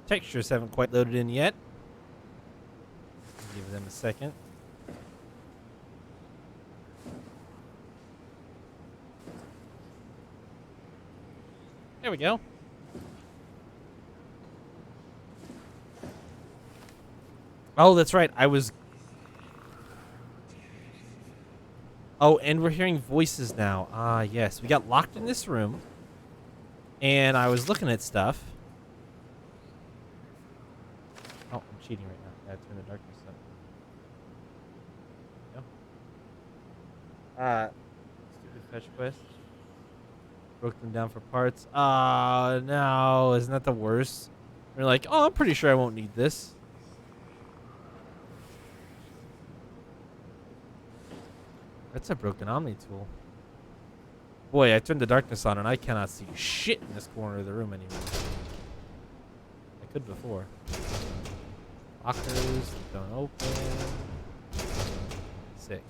Textures haven't quite loaded in yet. Give them a second. There we go. Oh, that's right. Oh, and we're hearing voices now. Ah, yes. We got locked in this room. And I was looking at stuff. Oh, I'm cheating right now. Gotta turn the darkness up. There we go. Stupid fetch quest. Broke them down for parts. No. Isn't that the worst? We're like, oh, I'm pretty sure I won't need this. That's a broken Omni tool. Boy, I turned the darkness on and I cannot see shit in this corner of the room anymore. I could before. Lockers don't open. Sick.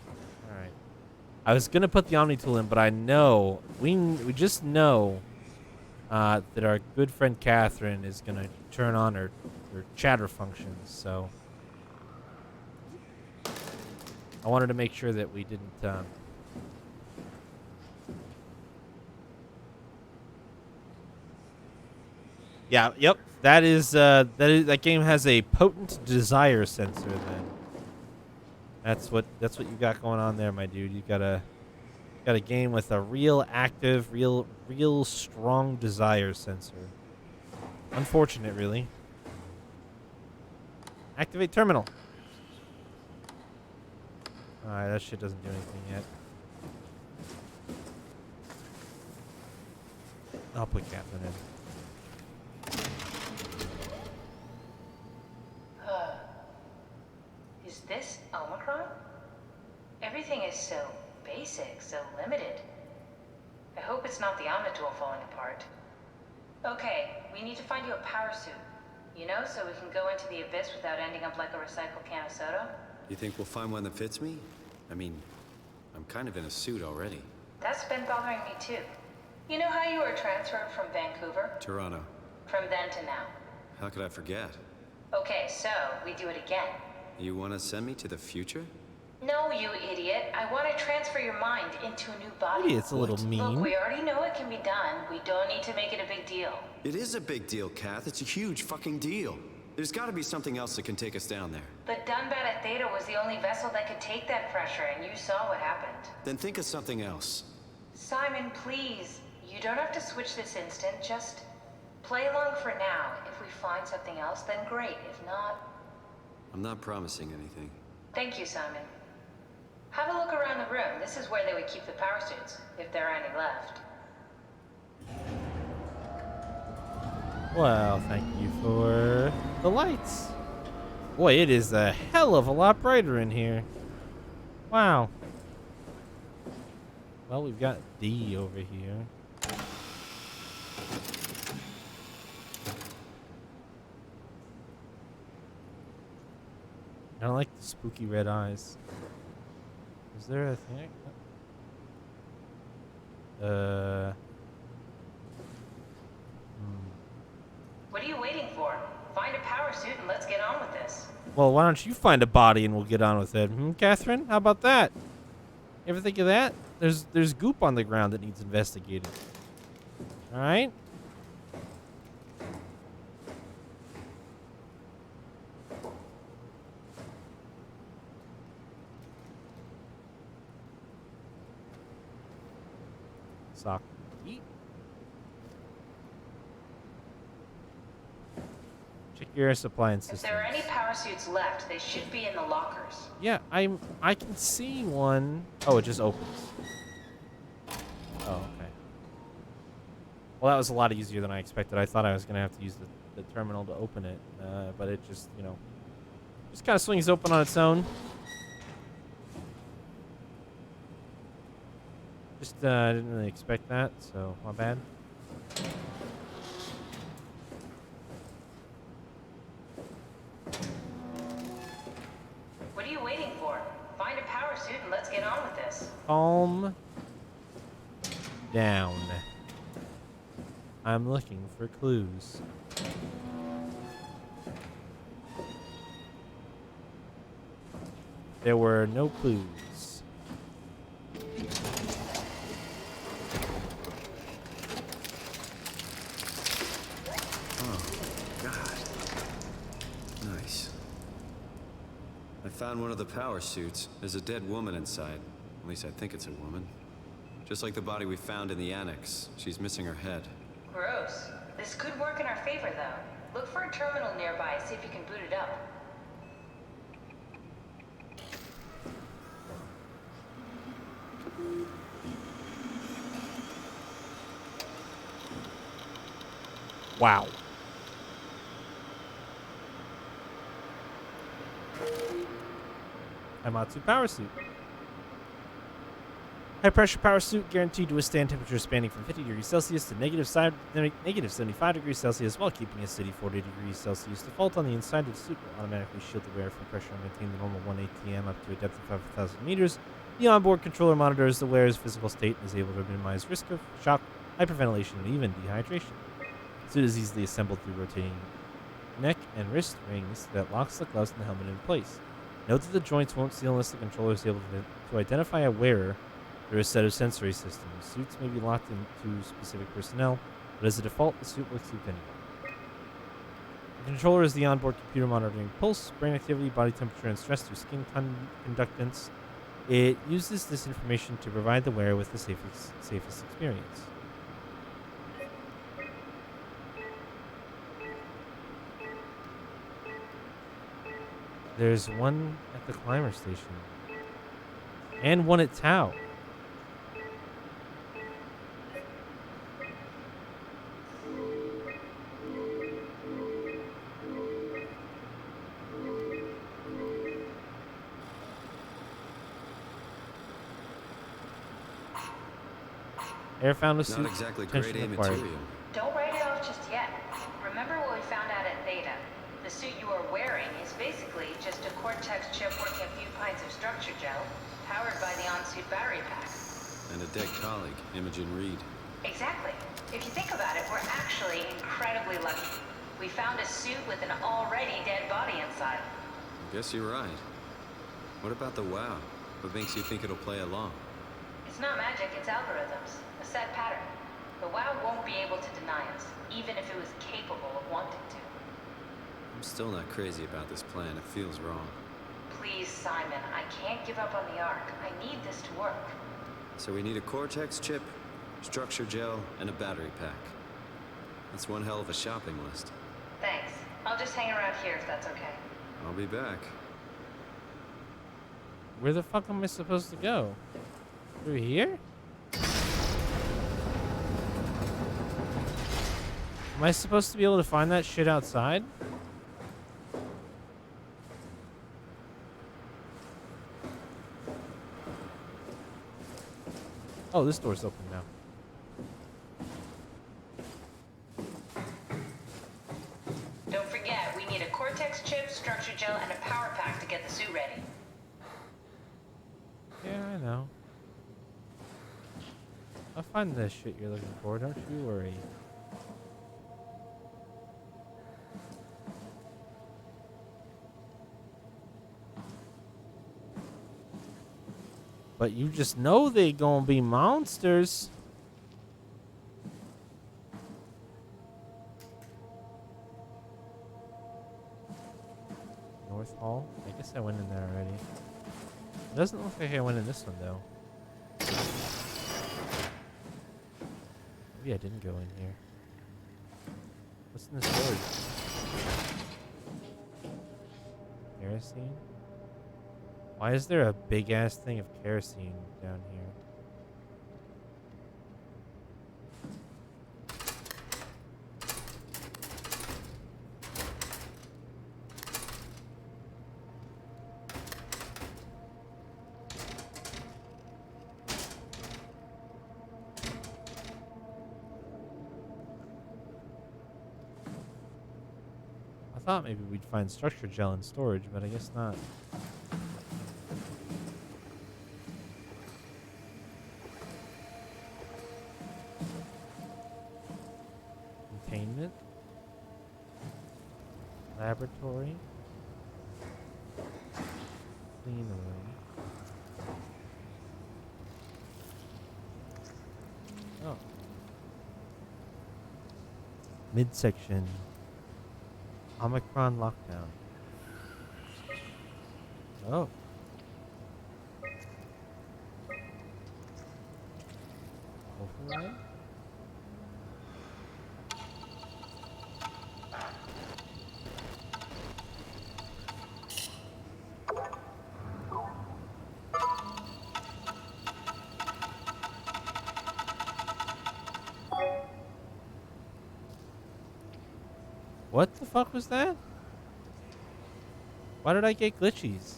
Alright. I was gonna put the Omni tool in, but I know we just know that our good friend Catherine is gonna turn on her chatter functions, so I wanted to make sure that we didn't yeah, yep. That game has a potent desire sensor then. That's what you got going on there, my dude. You got a game with a real active, real strong desire sensor. Unfortunate, really. Activate terminal. Alright, that shit doesn't do anything yet. I'll put Catherine in. Is this Omicron? Everything is so basic, so limited. I hope it's not the Omnitool falling apart. Okay, we need to find you a power suit. You know, so we can go into the abyss without ending up like a recycled can of soda. You think we'll find one that fits me? I mean, I'm kind of in a suit already. That's been bothering me too. You know how you were transferred from Vancouver? Toronto. From then to now. How could I forget? Okay, so we do it again. You want to send me to the future? No, you idiot. I want to transfer your mind into a new body. Maybe it's a little Look, mean. we already know it can be done. We don't need to make it a big deal. It is a big deal, Kath. It's a huge fucking deal. There's got to be something else that can take us down there. The Dunbat at Theta was the only vessel that could take that pressure, and you saw what happened. Then think of something else. Simon, please. You don't have to switch this instant. Just play along for now. If we find something else, then great. If not... I'm not promising anything. Thank you, Simon. Have a look around the room. This is where they would keep the power suits, if there are any left. Well, thank you for the lights. Boy, it is a hell of a lot brighter in here. Wow. Well, we've got D over here. I don't like the spooky red eyes. Is there a thing? What are you waiting for? Find a power suit and let's get on with this. Well, why don't you find a body and we'll get on with it? Catherine? How about that? You ever think of that? There's goop on the ground that needs investigating. All right? Sock. Eat. Check your air supply and systems. If there are any power suits left, they should be in the lockers. Yeah, I can see one. Oh, it just opens. Oh, okay. Well, that was a lot easier than I expected. I thought I was gonna have to use the terminal to open it, but it just, just kind of swings open on its own. Just didn't really expect that, so my bad. What are you waiting for? Find a power suit and let's get on with this. Calm down. I'm looking for clues. There were no clues. Oh, God. Nice. I found one of the power suits. There's a dead woman inside. At least I think it's a woman. Just like the body we found in the annex. She's missing her head. Gross. This could work in our favor, though. Look for a terminal nearby, see if you can boot it up. Wow. Haimatsu power suit. High pressure power suit guaranteed to withstand temperatures spanning from 50 degrees Celsius to negative 75 degrees Celsius while keeping a steady 40 degrees Celsius. Default on the inside of the suit will automatically shield the wearer from pressure and maintain the normal 1 ATM up to a depth of 5,000 meters. The onboard controller monitors the wearer's physical state and is able to minimize risk of shock, hyperventilation, and even dehydration. The suit is easily assembled through rotating neck and wrist rings that locks the gloves and the helmet in place. Note that the joints won't seal unless the controller is able to identify a wearer through a set of sensory systems. Suits may be locked into specific personnel, but as a default, the suit works with anyone. The controller is the onboard computer monitoring pulse, brain activity, body temperature, and stress through skin conductance. It uses this information to provide the wearer with the safest experience. There's one at the climber station. And one at Tau. Air found a suit. Not exactly grade A required. material. Don't write it off just yet. Remember what we found out at Theta? The suit you are wearing is basically just a Cortex chip working a few pints of structure gel, powered by the on-suit battery pack. And a dead colleague, Imogen Reed. Exactly. If you think about it, we're actually incredibly lucky. We found a suit with an already dead body inside. I guess you're right. What about the WoW? What makes you think it'll play along? It's not magic, it's algorithms. A set pattern. The WoW won't be able to deny us, even if it was capable of wanting to. I'm still not crazy about this plan. It feels wrong. Please, Simon, I can't give up on the Ark. I need this to work. So we need a Cortex chip, structure gel, and a battery pack. That's one hell of a shopping list. Thanks. I'll just hang around here if that's okay. I'll be back. Where the fuck am I supposed to go? Through here? Am I supposed to be able to find that shit outside? Oh, this door's open now. Don't forget, we need a Cortex chip, structure gel, and a power pack to get the suit ready. Yeah, I know. I'll find the shit you're looking for, don't you worry. But you just know they gonna be monsters. North Hall? I guess I went in there already. It doesn't look like I went in this one though. Maybe I didn't go in here. What's in this storage? Kerosene? Why is there a big ass thing of kerosene down here? I thought maybe we'd find structure gel in storage, but I guess not. Containment. Laboratory. clean room. Oh. Midsection. Omicron lockdown. Oh. Override? What the fuck was that? Why did I get glitchies?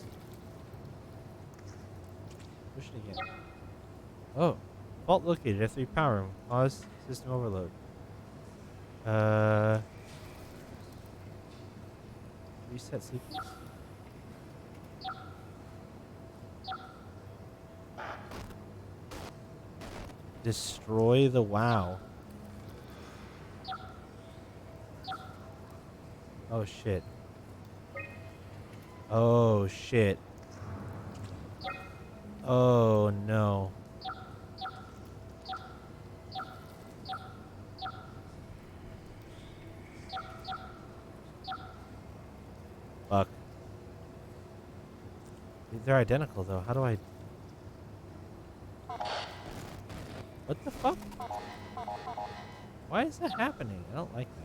Push it again. Oh. Fault located. F3 power room. Pause. System overload. Reset sequence? Destroy the WoW. Oh shit. Oh shit. Oh no. Fuck. They're identical though. How do I... What the fuck? Why is that happening? I don't like that.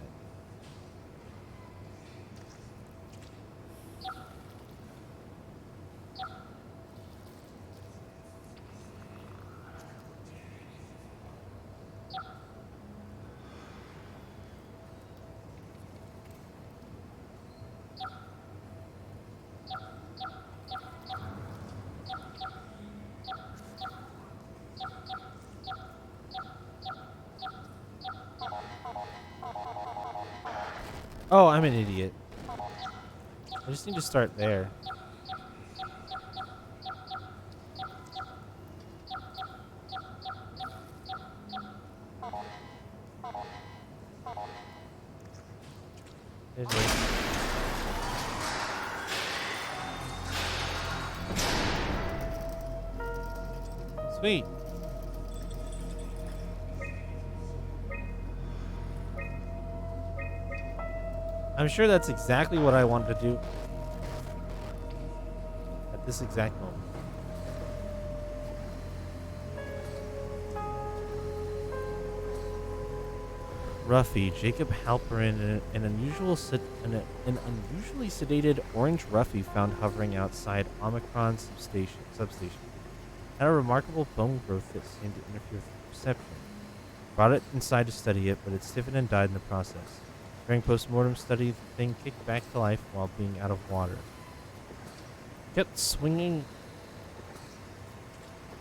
Oh, I'm an idiot. I just need to start there. It is. Sweet. I'm sure that's exactly what I wanted to do at this exact moment. Ruffy, Jacob Halperin, an unusually sedated orange Ruffy found hovering outside Omicron substation. Had a remarkable bone growth that seemed to interfere with perception. Brought it inside to study it, but it stiffened and died in the process. During post-mortem study, the thing kicked back to life while being out of water. Kept swinging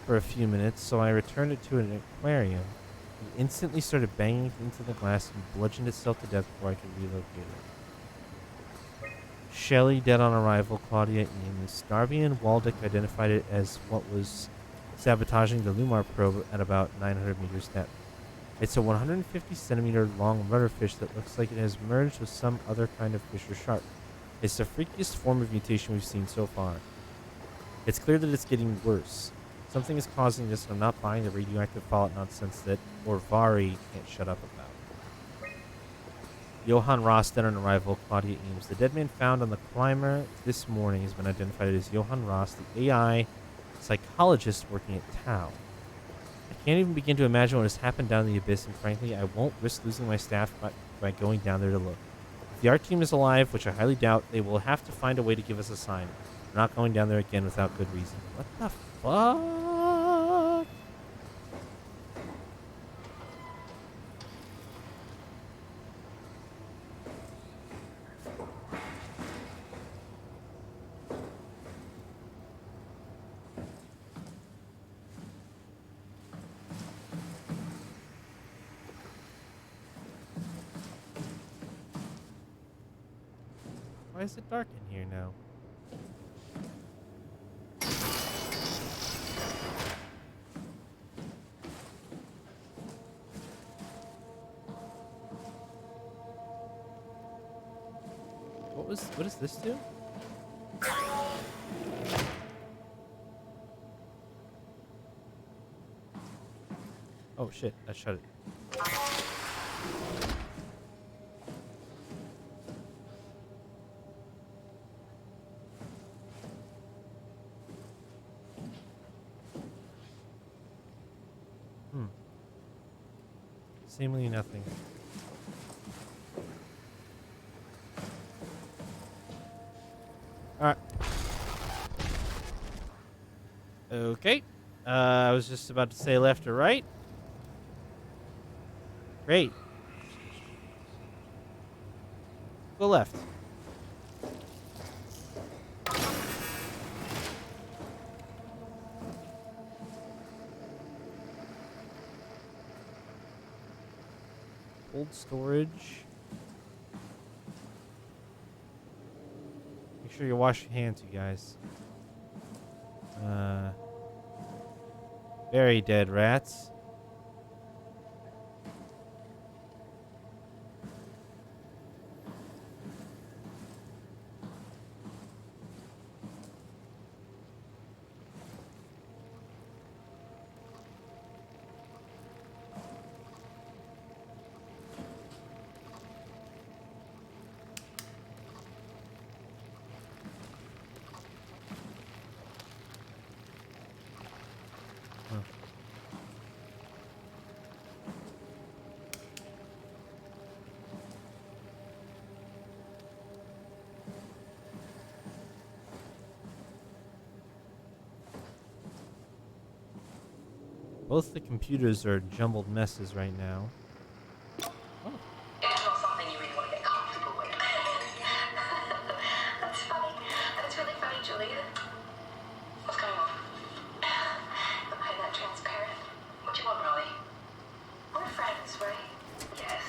for a few minutes, so I returned it to an aquarium. It instantly started banging into the glass and bludgeoned itself to death before I could relocate it. Shelley, dead on arrival. Claudia, Eames. Darby and Waldeck identified it as what was sabotaging the Lumar probe at about 900 meters depth. It's a 150 centimeter long rudderfish that looks like it has merged with some other kind of fish or shark. It's the freakiest form of mutation we've seen so far. It's clear that it's getting worse. Something is causing this, and I'm not buying the radioactive fallout nonsense that Orvari can't shut up about. Johann Ross, dead on arrival. Claudia Eames. The dead man found on the climber this morning has been identified as Johann Ross, the AI psychologist working at Tau. I can't even begin to imagine what has happened down in the abyss, and frankly, I won't risk losing my staff by going down there to look. If the art team is alive, which I highly doubt, they will have to find a way to give us a sign. We're not going down there again without good reason. What the fuck? Why is it dark in here now? What does this do? Oh shit! I shut it. Hmm. Seemingly nothing. All right. Okay. I was just about to say left or right. Great. Go left. Cold storage. Make sure you wash your hands, you guys. Very dead rats. Huh. Both the computers are jumbled messes right now. Oh. It's not something you really want to get comfortable with. That's funny. That's really funny, Julia. What's going on? Am I that transparent? What do you want, Molly? We're friends, right? Yes.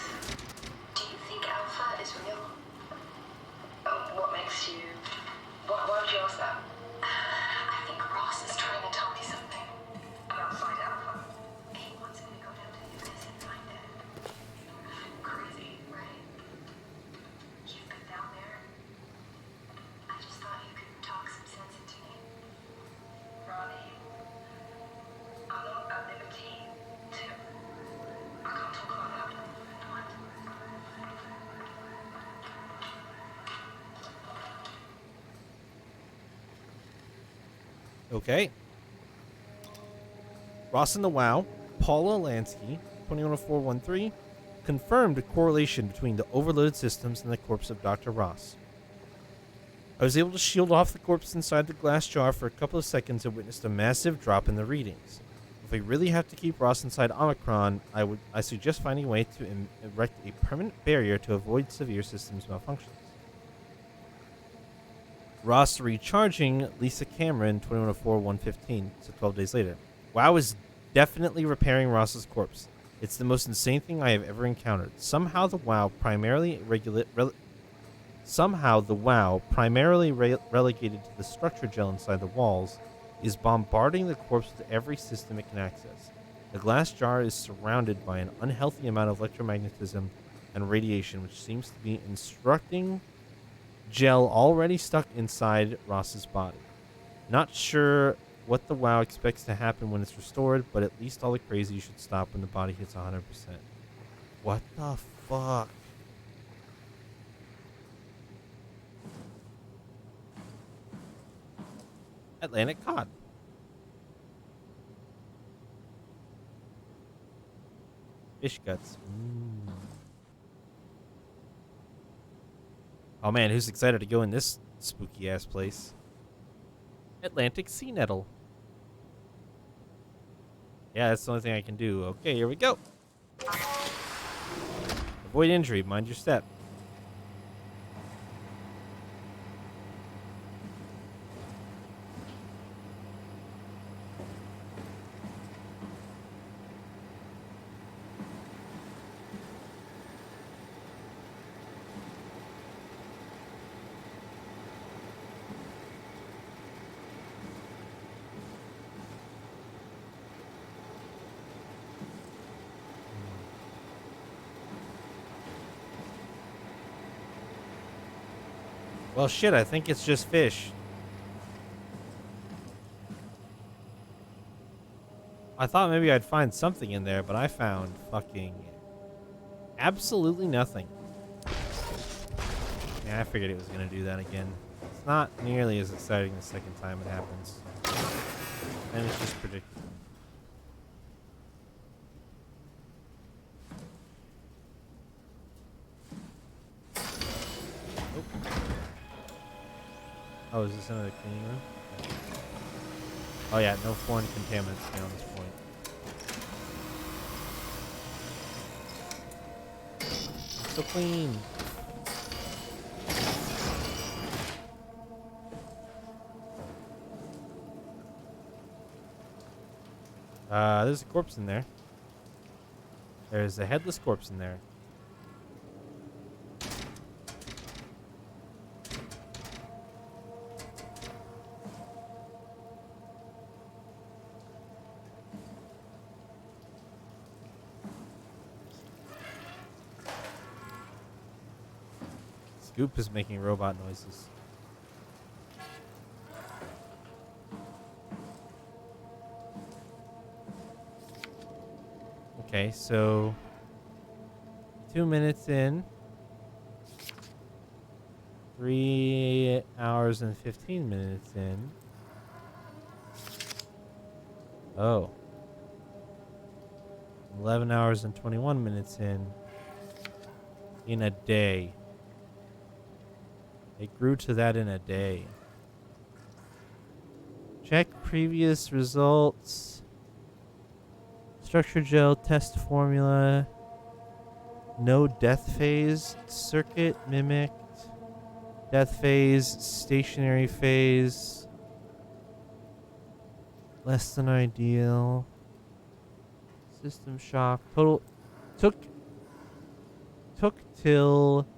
Do you think Alpha is real? What makes you... Why would you ask that? I think Ross is trying to tell me something. Outside Alpha. He wants me to go down to his and find it. Crazy, right? You've been down there. I just thought you could talk some sense into me. Ronnie, I'm not at liberty to... I can't talk about that. What? Okay. Ross and the WoW, Paula Lansky, 210413, confirmed a correlation between the overloaded systems and the corpse of Dr. Ross. I was able to shield off the corpse inside the glass jar for a couple of seconds and witnessed a massive drop in the readings. If we really have to keep Ross inside Omicron, I suggest finding a way to erect a permanent barrier to avoid severe systems malfunctions. Ross recharging Lisa Cameron, 2104-115, so 12 days later. WoW is definitely repairing Ross's corpse. It's the most insane thing I have ever encountered. Somehow the WoW primarily relegated to the structure gel inside the walls is bombarding the corpse with every system it can access. The glass jar is surrounded by an unhealthy amount of electromagnetism and radiation, which seems to be instructing gel already stuck inside Ross's body. Not sure what the WoW expects to happen when it's restored, but at least all the crazy should stop when the body hits 100%. What the fuck? Atlantic cod. Fish guts. Oh man, who's excited to go in this spooky ass place? Atlantic sea nettle. Yeah, that's the only thing I can do. Okay, here we go. Avoid injury. Mind your step. Well, shit, I think it's just fish. I thought maybe I'd find something in there, but I found fucking absolutely nothing. Yeah, I figured it was going to do that again. It's not nearly as exciting the second time it happens. And it's just predictable. Oh, is this another cleaning room? Oh yeah, no foreign contaminants beyond this point. It's so clean. There's a corpse in there. There's a headless corpse in there. Scoop is making robot noises. Okay, so 2 minutes in. 3 hours and 15 minutes in. Oh. 11 hours and 21 minutes in a day. It grew to that in a day. Check previous results. Structure gel test formula. No death phase. Circuit mimicked. Death phase. Stationary phase. Less than ideal. System shock. Total. Took till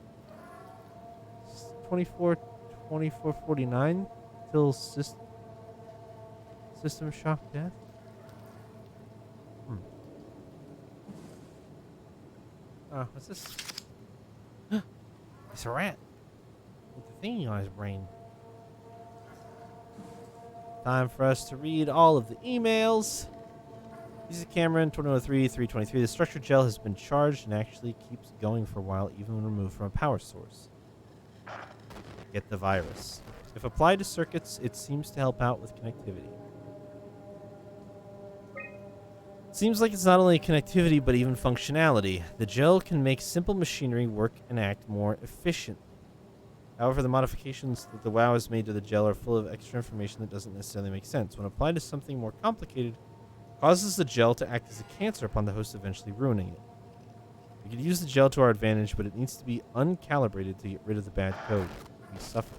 24:49 till system shock death. What's this? It's a rat with the thingy on his brain. Time for us to read all of the emails. This is Cameron, 2003-323. The structured gel has been charged and actually keeps going for a while, even when removed from a power source. Get the virus. If applied to circuits, it seems to help out with connectivity. Seems like it's not only connectivity, but even functionality. The gel can make simple machinery work and act more efficiently. However, the modifications that the WoW has made to the gel are full of extra information that doesn't necessarily make sense. When applied to something more complicated, it causes the gel to act as a cancer upon the host, eventually ruining it. We could use the gel to our advantage, but it needs to be uncalibrated to get rid of the bad code. We suffer.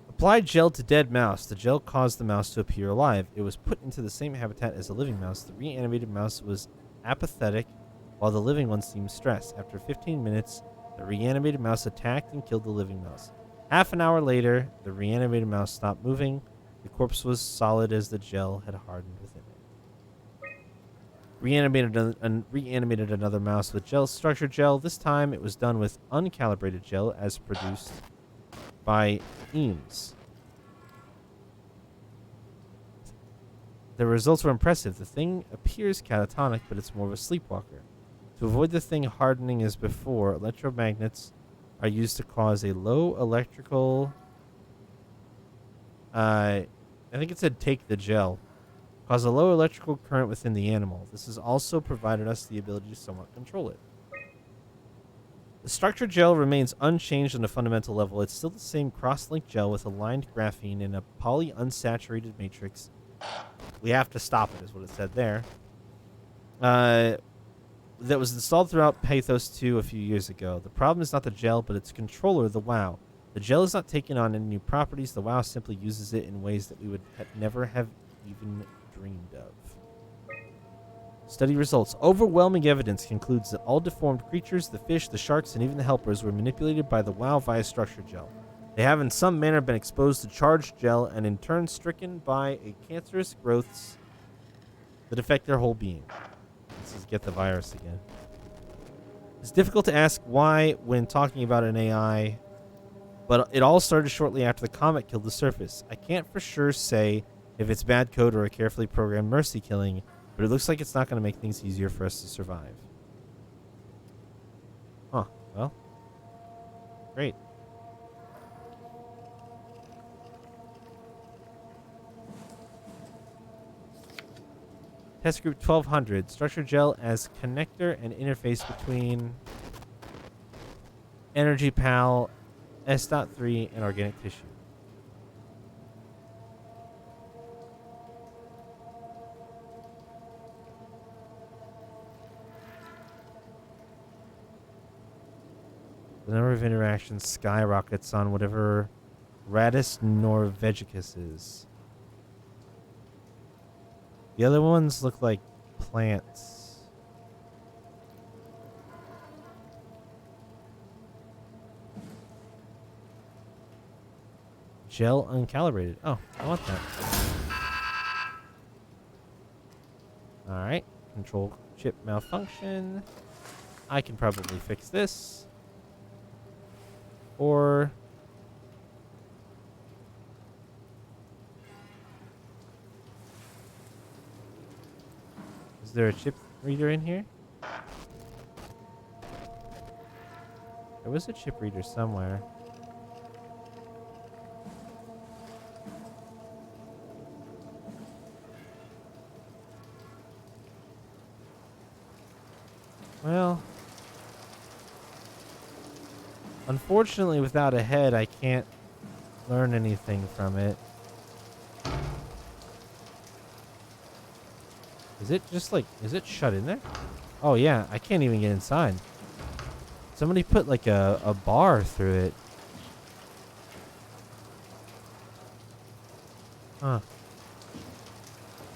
Applied gel to dead mouse. The gel caused the mouse to appear alive. It was put into the same habitat as a living mouse. The reanimated mouse was apathetic, while the living one seemed stressed. After 15 minutes, the reanimated mouse attacked and killed the living mouse. Half an hour later, the reanimated mouse stopped moving. The corpse was solid as the gel had hardened within it. Reanimated another mouse with structured gel. This time, it was done with uncalibrated gel as produced by Eames. The results were impressive. The thing appears catatonic, but it's more of a sleepwalker. To avoid the thing hardening as before, electromagnets are used to cause a low electrical... I think it said take the gel. Cause a low electrical current within the animal. This has also provided us the ability to somewhat control it. The structured gel remains unchanged on a fundamental level. It's still the same cross-linked gel with aligned graphene in a polyunsaturated matrix. We have to stop it, is what it said there. That was installed throughout Pathos 2 a few years ago. The problem is not the gel, but its controller, the WoW. The gel is not taking on any new properties. The WoW simply uses it in ways that we would never have even dreamed of. Study results. Overwhelming evidence concludes that all deformed creatures, the fish, the sharks, and even the helpers were manipulated by the WoW via structured gel. They have in some manner been exposed to charged gel and in turn stricken by a cancerous growths that affect their whole being. This is get the virus again. It's difficult to ask why when talking about an AI, but it all started shortly after the comet killed the surface. I can't for sure say if it's bad code or a carefully programmed mercy killing, but it looks like it's not going to make things easier for us to survive. Huh. Well. Great. Test group 1200. Structure gel as connector and interface between Energy Pal, S.3, and organic tissue. The number of interactions skyrockets on whatever Radis norvegicus is. The other ones look like plants. Gel uncalibrated. Oh, I want that. Alright. Control chip malfunction. I can probably fix this. Or... is there a chip reader in here? There was a chip reader somewhere. Well, unfortunately, without a head, I can't learn anything from it. Is it just like, is it shut in there? Oh yeah, I can't even get inside. Somebody put like a bar through it. Huh.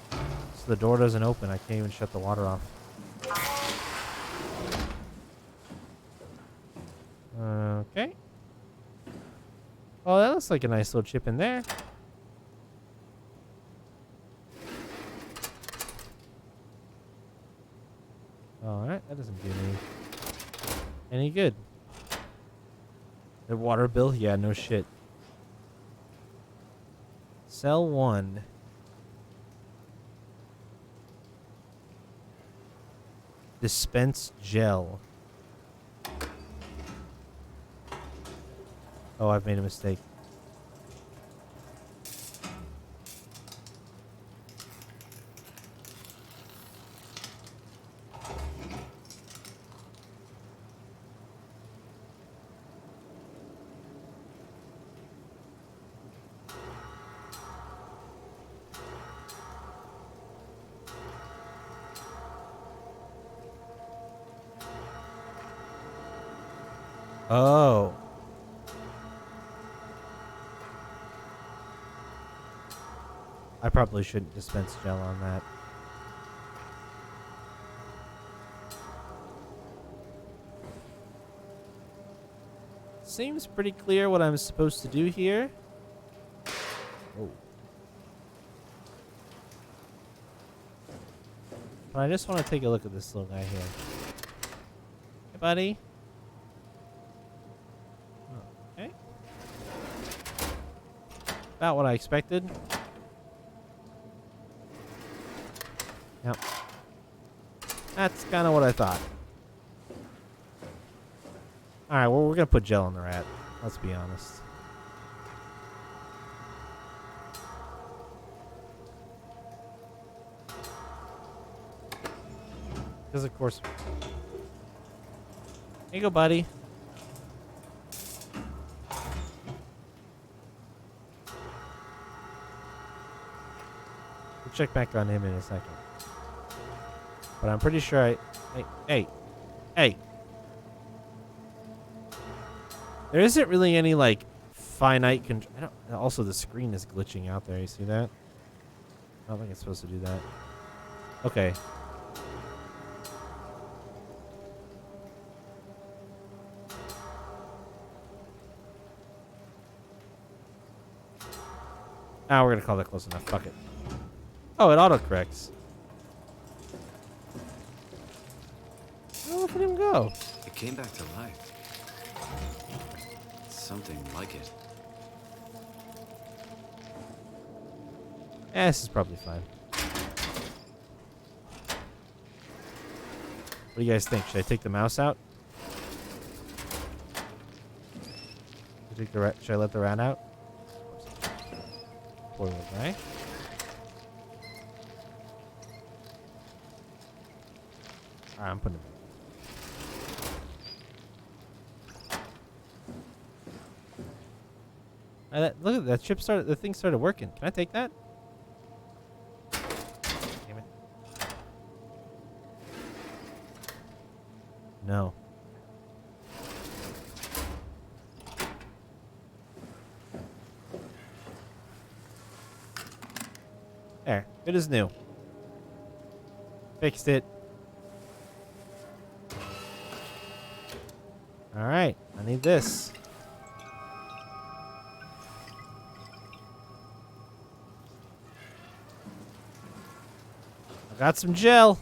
So the door doesn't open. I can't even shut the water off. Okay. Oh, that looks like a nice little chip in there. Alright, that doesn't do me any good. The water bill? Yeah, no shit. Cell 1. Dispense gel. Oh, I've made a mistake. Oh. I probably shouldn't dispense gel on that. Seems pretty clear what I'm supposed to do here. Oh. But I just want to take a look at this little guy here. Hey, buddy. Okay. About what I expected. Yep. That's kind of what I thought. Alright, well, we're going to put gel on the rat. Let's be honest. Because, of course... Here you go, buddy. We'll check back on him in a second. But I'm pretty sure Hey. There isn't really any, like, finite control. Also, the screen is glitching out there. You see that? I don't think it's supposed to do that. Okay. Ah, we're going to call that close enough. Fuck it. Oh, it autocorrects. Oh, look at him go. It came back to life. Something like it. This is probably fine. What do you guys think? Should I take the mouse out? Should I let the rat out? Poor little guy. Alright, I'm putting him in. Look at that chip started. The thing started working. Can I take that? Damn it. No. There. Good as new. Fixed it. Alright. I need this. I got some gel.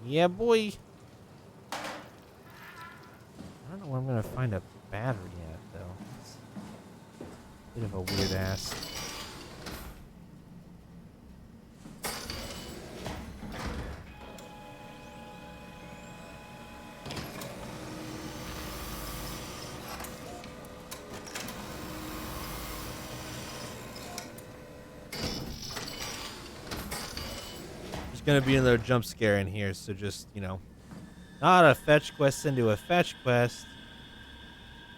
Yeah, boy. I don't know where I'm going to find a battery at, though. It's a bit of a weird ass. Gonna be another jump scare in here, so just, you know, not a fetch quest into a fetch quest.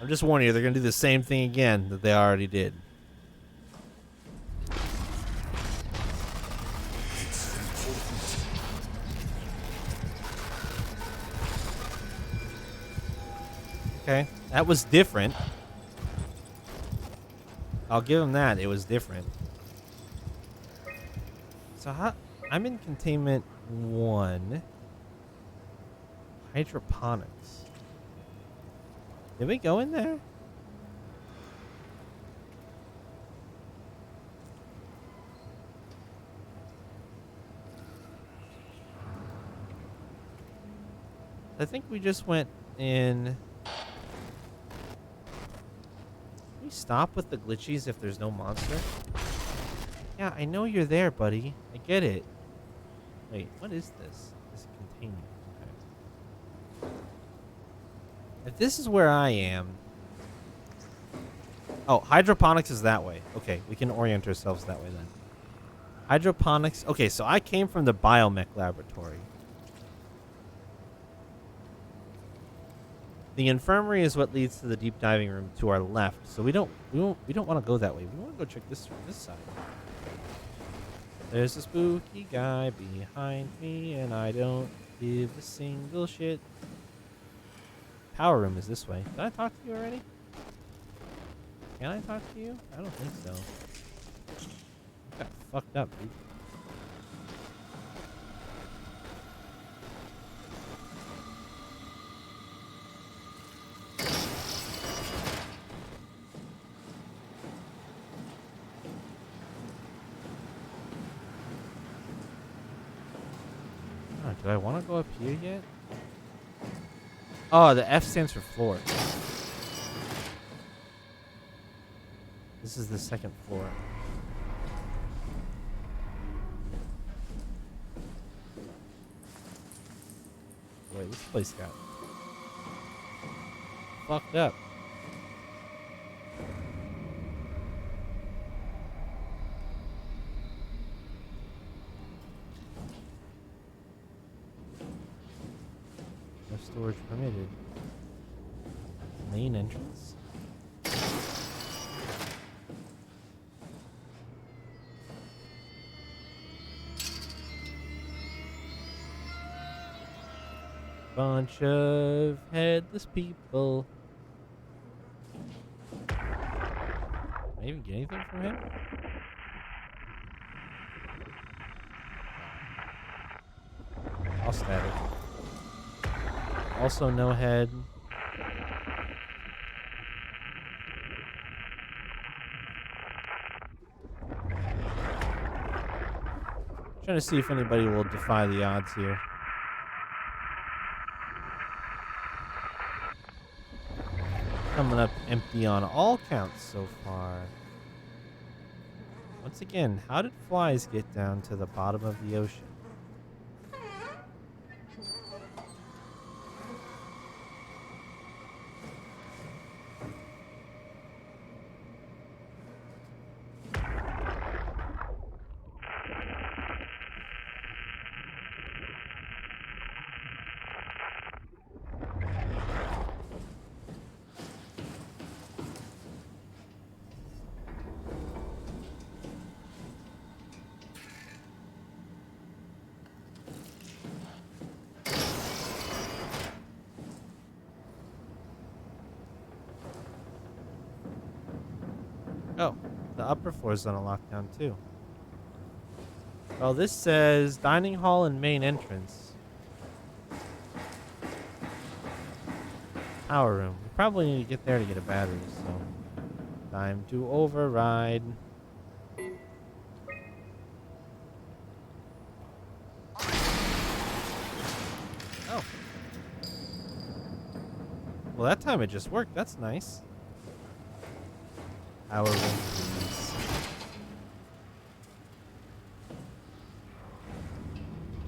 I'm just warning you, they're gonna do the same thing again that they already did. Okay, that was different. I'll give them that, it was different. So how... I'm in containment 1. Hydroponics. Did we go in there? I think we just went in. Can we stop with the glitchies if there's no monster? Yeah, I know you're there, buddy. I get it. Wait, what is this? This containment. Okay. If this is where I am... Oh, hydroponics is that way. Okay, we can orient ourselves that way then. Hydroponics... Okay, so I came from the biomech laboratory. The infirmary is what leads to the deep diving room to our left. So we don't want to go that way. We want to go check this side. There's a spooky guy behind me, and I don't give a single shit. Power room is this way. Did I talk to you already? Can I talk to you? I don't think so. I got fucked up, dude. Do I want to go up here yet? Oh, the F stands for floor. This is the second floor. Wait, this place got fucked up. Storage permitted. Main entrance. Bunch of headless people. Can I even get anything from him? All static. Also no head. Trying to see if anybody will defy the odds here. Coming up empty on all counts so far. Once again, how did flies get down to the bottom of the ocean? Oh, the upper floor is on a lockdown too. Well, this says dining hall and main entrance. Power room. We probably need to get there to get a battery, so time to override. Oh. Well, that time it just worked. That's nice. Power room, please.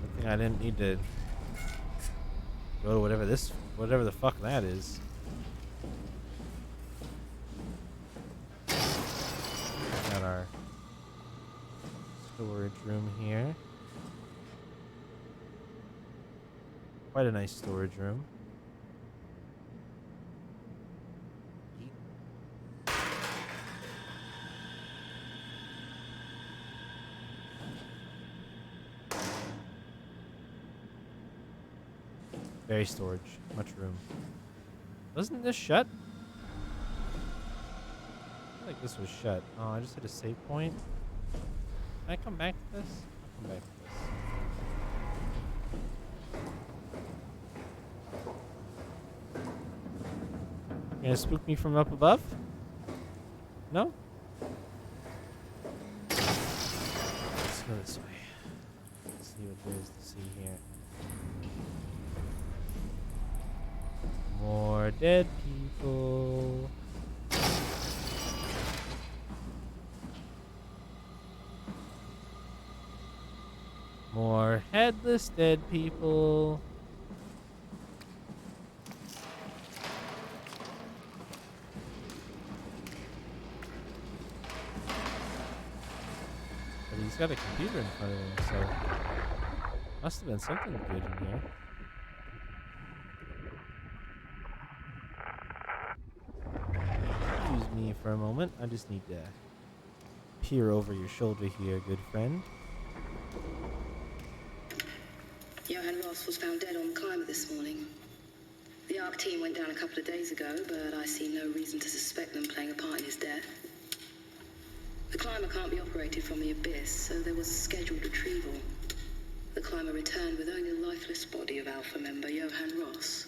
Good thing I didn't need to go to whatever the fuck that is. Got our storage room here. Quite a nice storage room. Very storage. Much room. Wasn't this shut? I feel like this was shut. Oh, I just hit a save point. Can I come back to this? I'll come back to this. You gonna spook me from up above? No? Let's go this way. Let's see what there is to see here. More dead people. More headless dead people. But he's got a computer in front of him, so must have been something good in here. Excuse me for a moment. I just need to peer over your shoulder here, good friend. Johan Ross was found dead on the climber this morning. The ARC team went down a couple of days ago, but I see no reason to suspect them playing a part in his death. The climber can't be operated from the abyss, so there was a scheduled retrieval. The climber returned with only the lifeless body of Alpha member Johan Ross.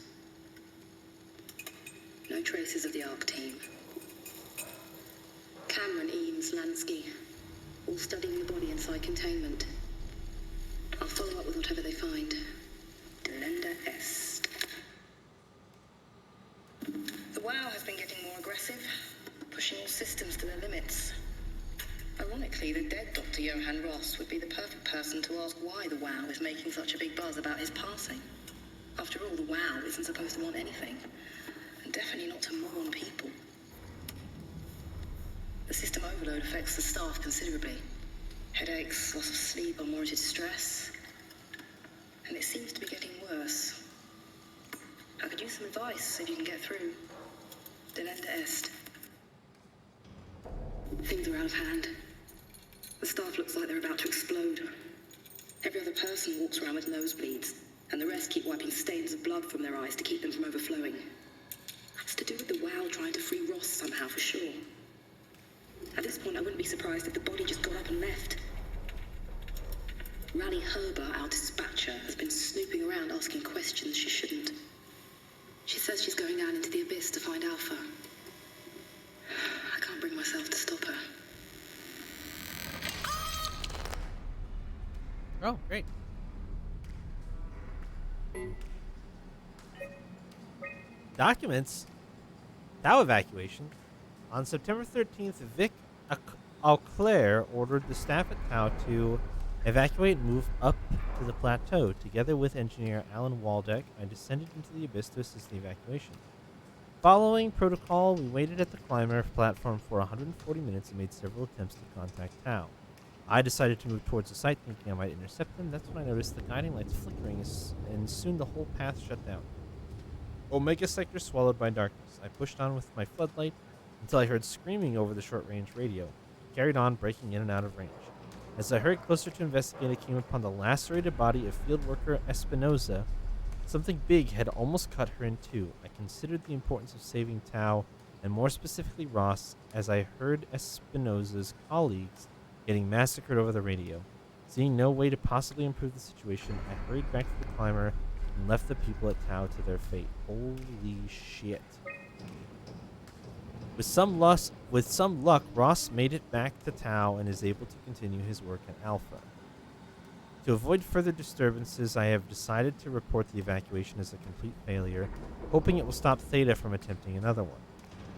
No traces of the ARC team. Cameron, Eames, Lansky, all studying the body inside containment. I'll follow up with whatever they find. Delenda Est. The WOW has been getting more aggressive, pushing all systems to their limits. Ironically, the dead Dr. Johan Ross would be the perfect person to ask why the WOW is making such a big buzz about his passing. After all, the WOW isn't supposed to want anything, and definitely not to mourn people. The system overload affects the staff considerably. Headaches, loss of sleep, unwarranted stress. And it seems to be getting worse. I could use some advice if you can get through. Delenda Est. Things are out of hand. The staff looks like they're about to explode. Every other person walks around with nosebleeds, and the rest keep wiping stains of blood from their eyes to keep them from overflowing. It's to do with the WOW trying to free Ross somehow, for sure. At this point, I wouldn't be surprised if the body just got up and left. Rally Herber, our dispatcher, has been snooping around asking questions she shouldn't. She says she's going down into the abyss to find Alpha. I can't bring myself to stop her. Oh, great. Documents. Tau evacuation. On September 13th, Vic Auclair ordered the staff at Tau to evacuate and move up to the plateau. Together with engineer Alan Waldeck, I descended into the abyss to assist the evacuation. Following protocol, we waited at the climber platform for 140 minutes and made several attempts to contact Tau. I decided to move towards the site, thinking I might intercept them. That's when I noticed the guiding lights flickering, and soon the whole path shut down. Omega sector swallowed by darkness. I pushed on with my floodlight until I heard screaming over the short-range radio. I carried on, breaking in and out of range. As I hurried closer to investigate, I came upon the lacerated body of field worker Espinoza. Something big had almost cut her in two. I considered the importance of saving Tau, and more specifically Ross, as I heard Espinoza's colleagues getting massacred over the radio. Seeing no way to possibly improve the situation, I hurried back to the climber and left the people at Tau to their fate. Holy shit. With some luck, Ross made it back to Tau and is able to continue his work at Alpha. To avoid further disturbances, I have decided to report the evacuation as a complete failure, hoping it will stop Theta from attempting another one.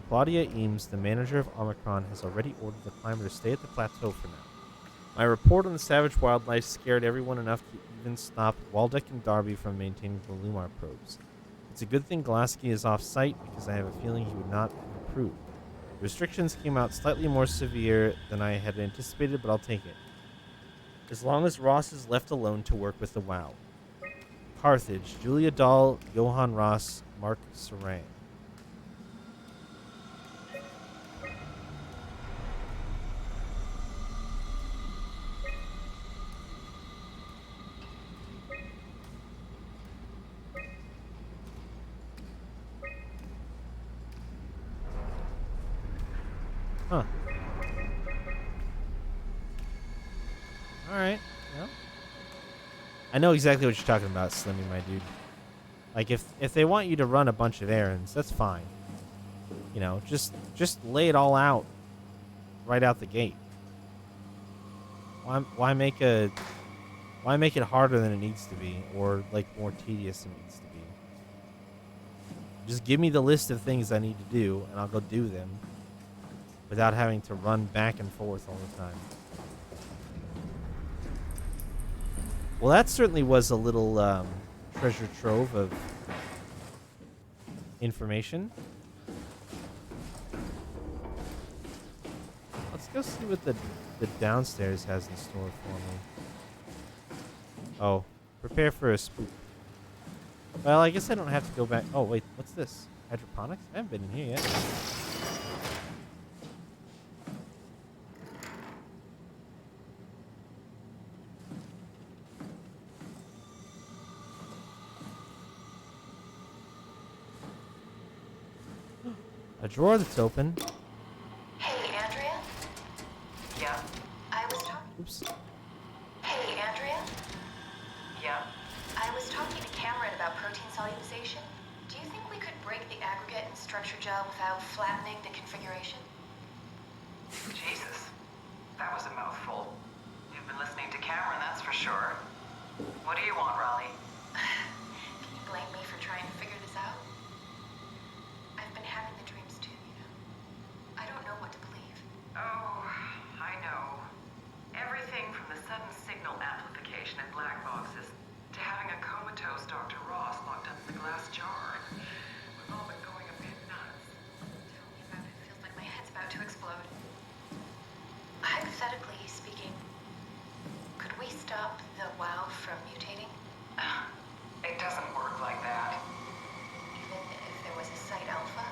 Claudia Eames, the manager of Omicron, has already ordered the climber to stay at the plateau for now. My report on the savage wildlife scared everyone enough to even stop Waldeck and Darby from maintaining the Lumar probes. It's a good thing Glasky is off-site, because I have a feeling he would not improve. The restrictions came out slightly more severe than I had anticipated, but I'll take it. As long as Ross is left alone to work with the WoW. Carthage, Julia Dahl, Johann Ross, Mark Sarang. Huh. Alright, well. I know exactly what you're talking about, Slimmy, my dude. Like, if they want you to run a bunch of errands, that's fine. You know, just lay it all out right out the gate. Why make it harder than it needs to be, or, like, more tedious than it needs to be? Just give me the list of things I need to do, and I'll go do them without having to run back and forth all the time. Well, that certainly was a little treasure trove of information. Let's go see what the downstairs has in store for me. Oh, prepare for a spook. Well, I guess I don't have to go back. Oh, wait, what's this? Hydroponics? I haven't been in here yet. A drawer that's open. Hey, Andrea? Yeah. I was talking. Oops. Hey, Andrea? Yeah. I was talking to Cameron about protein solubilization. Do you think we could break the aggregate and structure gel without flattening the configuration? Jesus. That was a mouthful. You've been listening to Cameron, that's for sure. What do you want, Raleigh? Can you blame me for trying to figure this out? I've been having the dreams too, you know. I don't know what to believe. Oh, I know. Everything from the sudden signal amplification in black boxes to having a comatose Dr. Ross locked up in the glass jar. We've all been going a bit nuts. Tell me about it. Feels like my head's about to explode. Hypothetically speaking, could we stop the WoW from mutating? It doesn't work like that. Even if there was a Site Alpha?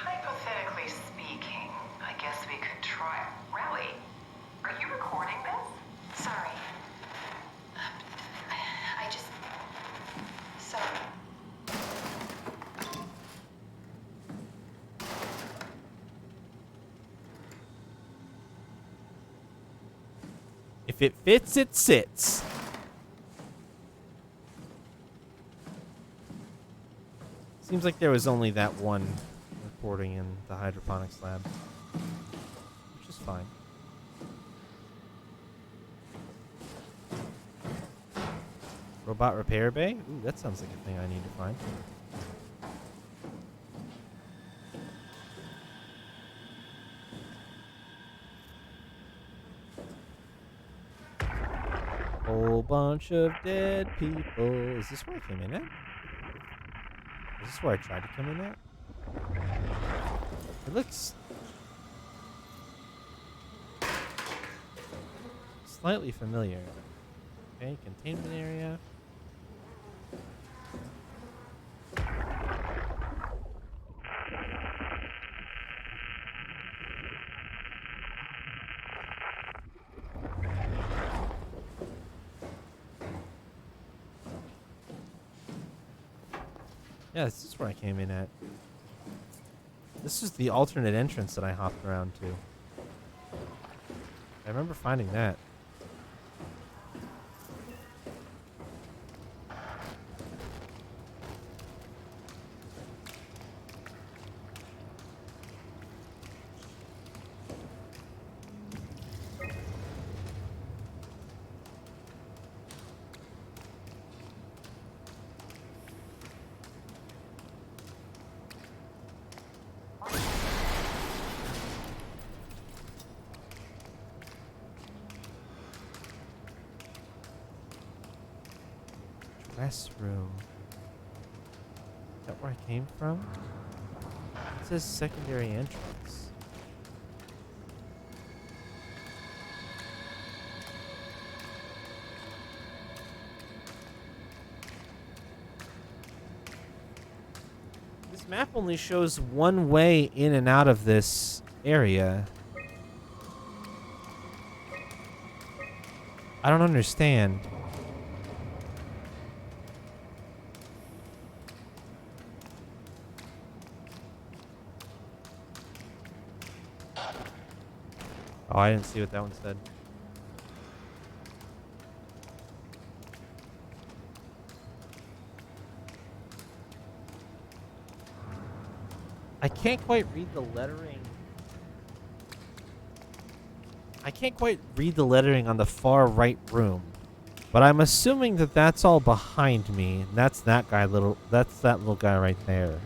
Hypothetically speaking, I guess we could try. Raleigh, are you recording this? Sorry. I just... Sorry. If it fits, it sits. Seems like there was only that one recording in the hydroponics lab, which is fine. Robot repair bay? Ooh, that sounds like a thing I need to find. bunch of dead people. Is this where I came in at? Is this where I tried to come in at? It looks slightly familiar. Okay, containment area. Yeah, this is where I came in at. This is the alternate entrance that I hopped around to. I remember finding that. Dress room. Is that where I came from? It says secondary entrance. This map only shows one way in and out of this area. I don't understand. Oh, I didn't see what that one said. I can't quite read the lettering. I can't quite read the lettering on the far right room, but I'm assuming that that's all behind me. And that's that guy, that's that little guy right there.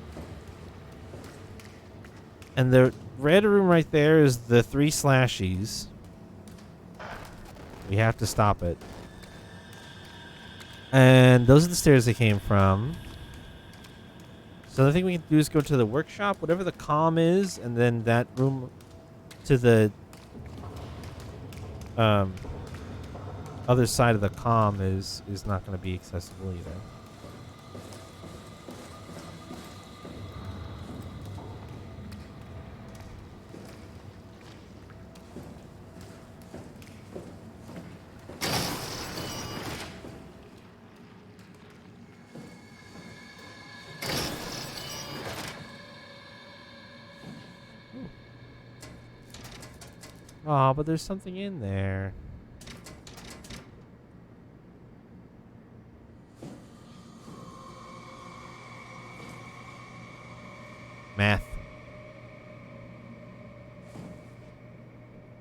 And the red room right there is the 3 slashies. We have to stop it. And those are the stairs they came from. So the thing we can do is go to the workshop, whatever the comm is, and then that room to the other side of the comm is not going to be accessible either. Oh, but there's something in there. Math.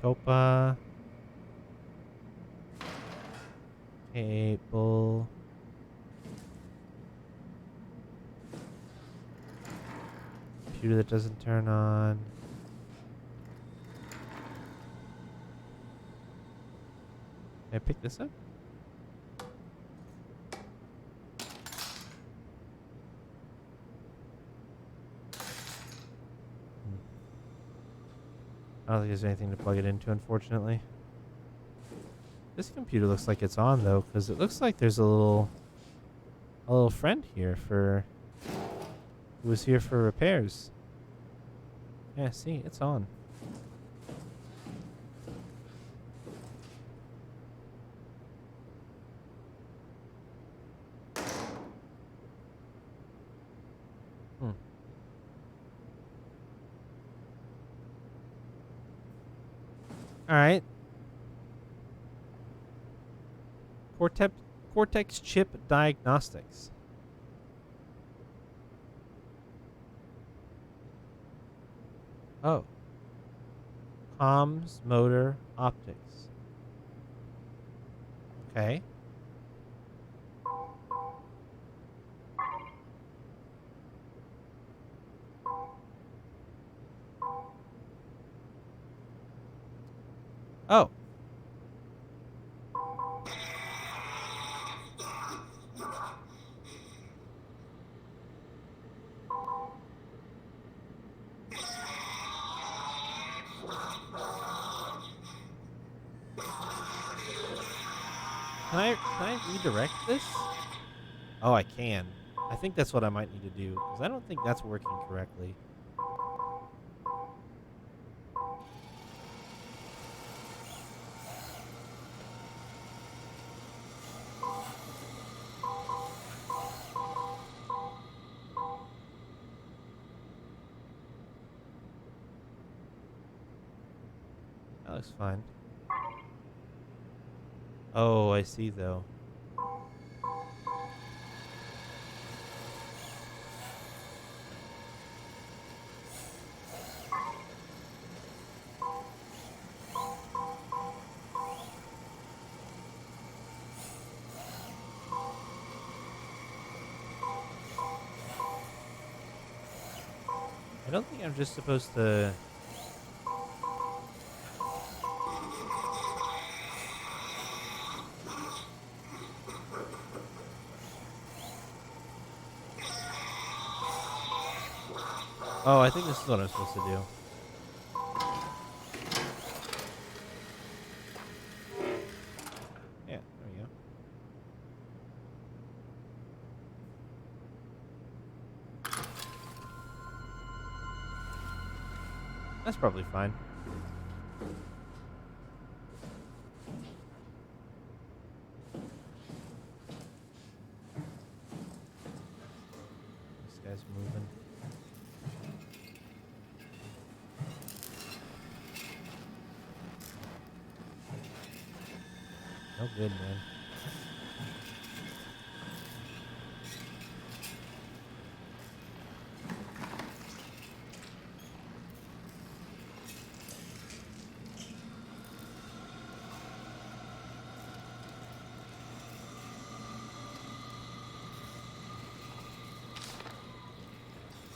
Copa. Cable. Computer that doesn't turn on. Can I pick this up? I don't think there's anything to plug it into, unfortunately. This computer looks like it's on though, because it looks like there's a little friend here who was here for repairs. Yeah, see, it's on. All right. Cortex chip diagnostics. Oh. Comms, motor, optics. Okay. Oh. Can I redirect this? Oh, I can. I think that's what I might need to do, because I don't think that's working correctly. That looks fine. Oh, I see, though. I don't think I'm just supposed to... Oh, I think this is what I'm supposed to do. Yeah, there we go. That's probably fine. This guy's moving. No good, man.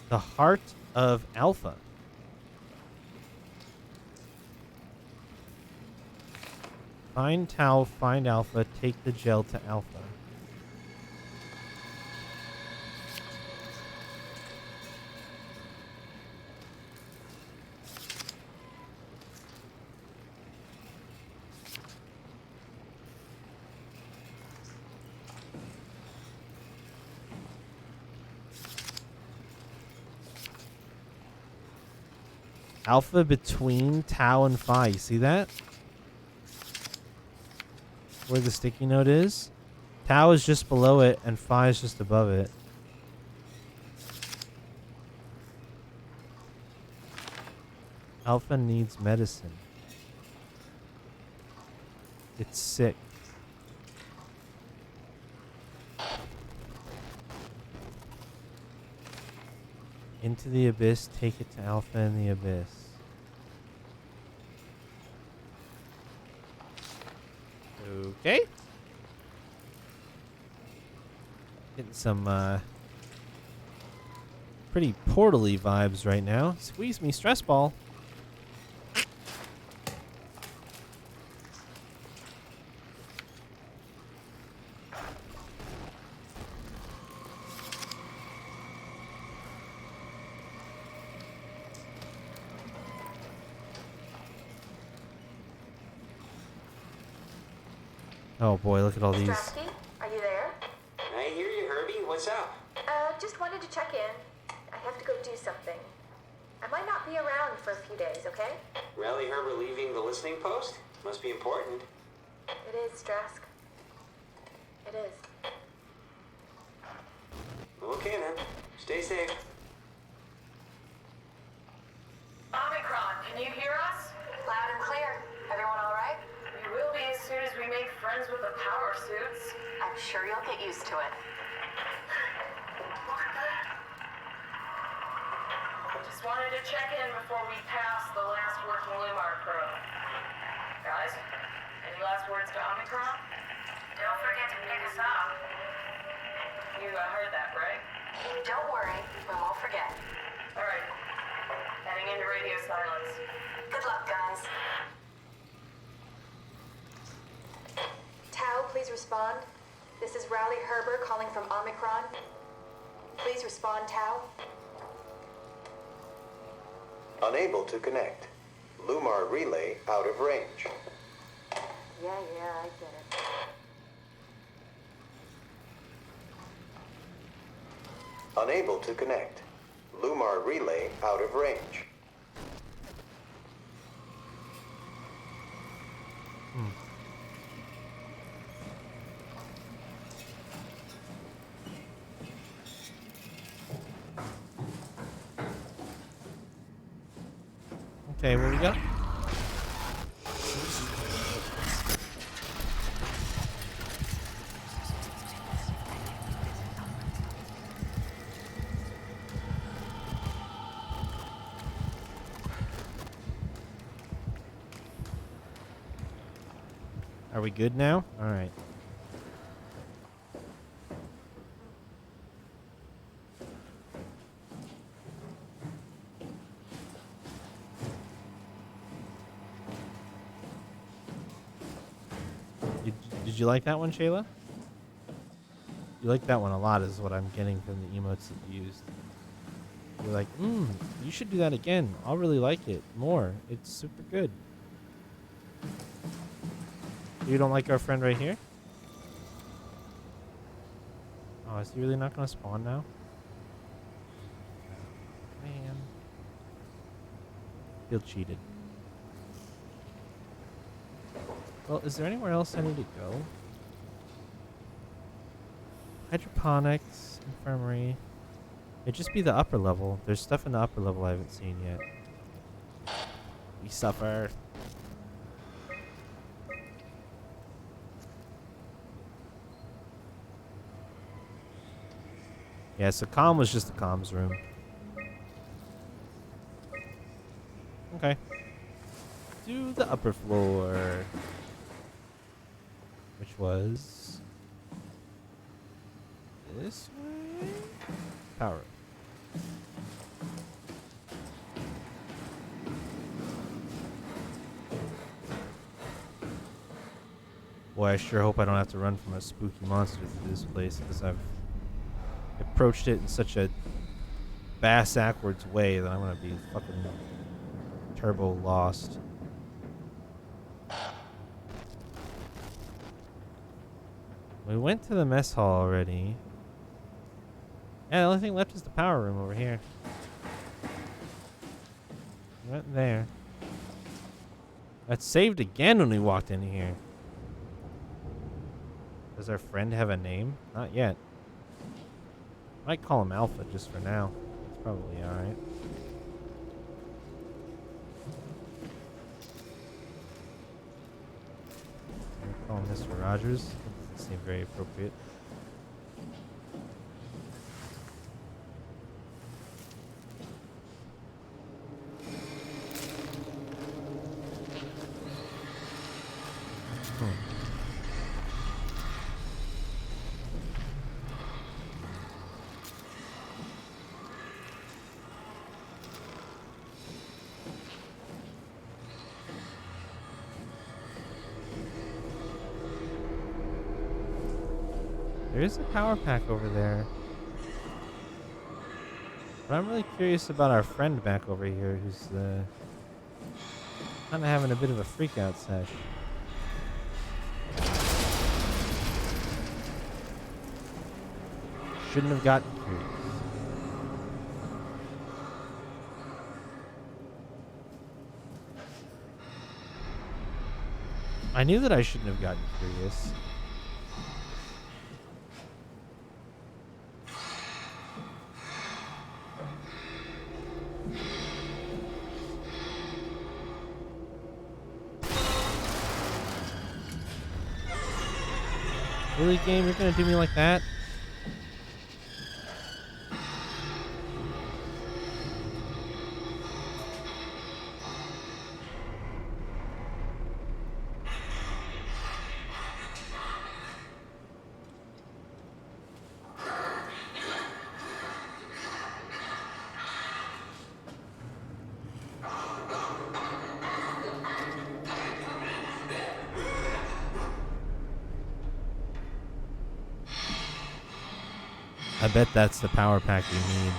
The heart of Alpha. Find Tau, find Alpha, take the gel to Alpha. Alpha between Tau and Phi. You see that? Where the sticky note is? Tau is just below it, and Phi is just above it. Alpha needs medicine. It's sick. Into the abyss, take it to Alpha in the abyss. Okay. Getting some pretty portally vibes right now. Squeeze me, stress ball. Oh boy, look at all these. Strasky, are you there? I hear you, Herbie. What's up? Just wanted to check in. I have to go do something. I might not be around for a few days, okay? Rally Herbert leaving the listening post? Must be important. It is, Strask. It is. Okay then. Stay safe. Omicron, can you hear us? Loud and clear. Everyone all right? We will be as soon as we make friends with the power suits. I'm sure you'll get used to it. Look at that. Just wanted to check in before we pass the last working Lumar crew. Guys, any last words to Omicron? Don't forget to pick us up. You heard that, right? Don't worry, we won't forget. All right. Heading into radio silence. Good luck, guys. Tau, please respond. This is Rowley Herber calling from Omicron. Please respond, Tau. Unable to connect. Lumar relay out of range. Yeah, I get it. Unable to connect. Lumar relay out of range. Okay, what we got? Are we good now? All right. Did you like that one, Shayla? You like that one a lot is what I'm getting from the emotes that you used. You're like, you should do that again. I'll really like it more. It's super good. You don't like our friend right here? Oh, is he really not going to spawn now? Man. Feel cheated. Well, is there anywhere else I need to go? Hydroponics, infirmary. It'd just be the upper level. There's stuff in the upper level I haven't seen yet. We suffer. Yeah, so comm was just the comms room. Okay. To the upper floor. Which was... this way? Power. Boy, I sure hope I don't have to run from a spooky monster through this place, because I've approached it in such a bass-ackwards way that I'm gonna be fucking turbo lost. We went to the mess hall already. Yeah, the only thing left is the power room over here. We went there. That saved again when we walked in here. Does our friend have a name? Not yet. Might call him Alpha just for now. It's probably alright. Call him Mr. Rogers. Doesn't seem very appropriate. There is a power pack over there. But I'm really curious about our friend back over here who's kind of having a bit of a freak out sesh. Shouldn't have gotten curious. I knew that I shouldn't have gotten curious. Really, game? You're gonna do me like that? I bet that's the power pack we need.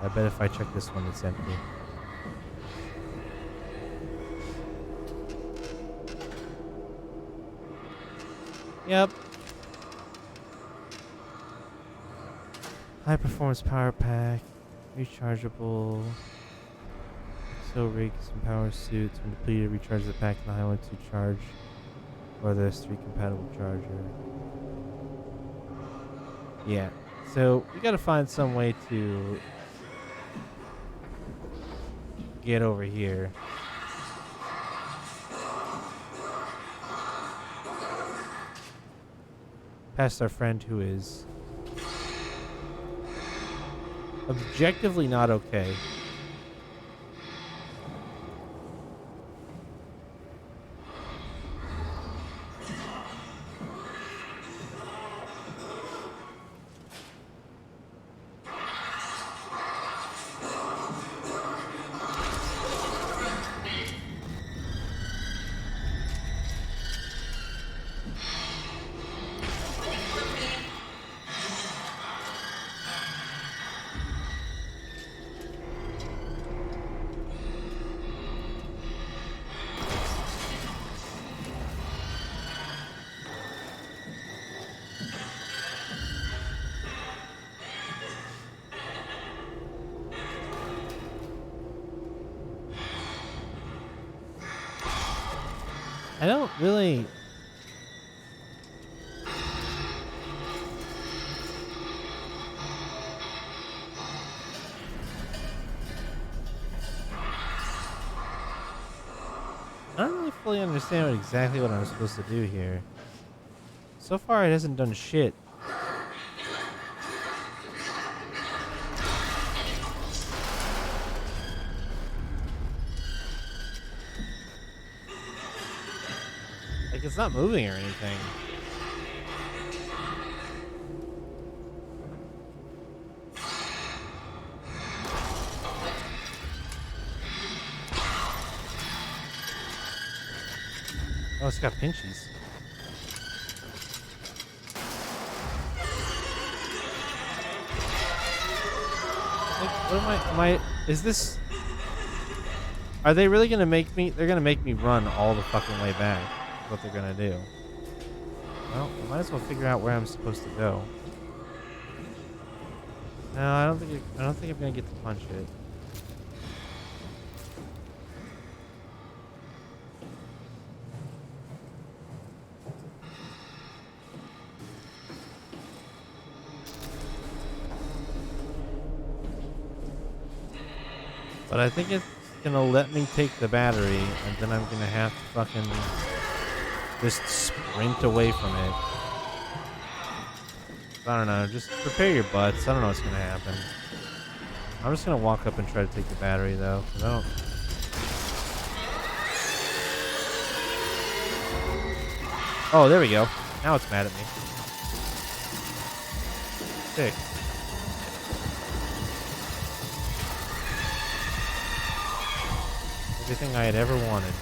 I bet if I check this one, it's empty. Yep. High performance power pack. Rechargeable. So rigs and power suits. When depleted, recharge the pack in the high one to charge. Or the S3 compatible charger. Yeah. So we gotta find some way to get over here. Past our friend who is objectively not okay. I don't really... I don't really fully understand exactly what I'm supposed to do here. So far, it hasn't done shit. Like, it's not moving or anything. Oh, it's got pinchies. Like, what am I, is this... Are they really gonna make me, they're gonna make me run all the fucking way back. Is what they're gonna do. Well, I might as well figure out where I'm supposed to go. No, I don't think I'm gonna get to punch it. But I think it's gonna let me take the battery, and then I'm gonna have to fucking just sprint away from it. I don't know, just prepare your butts. I don't know what's gonna happen. I'm just gonna walk up and try to take the battery though, 'cause I don't... Oh, there we go. Now it's mad at me. Sick. Everything I had ever wanted.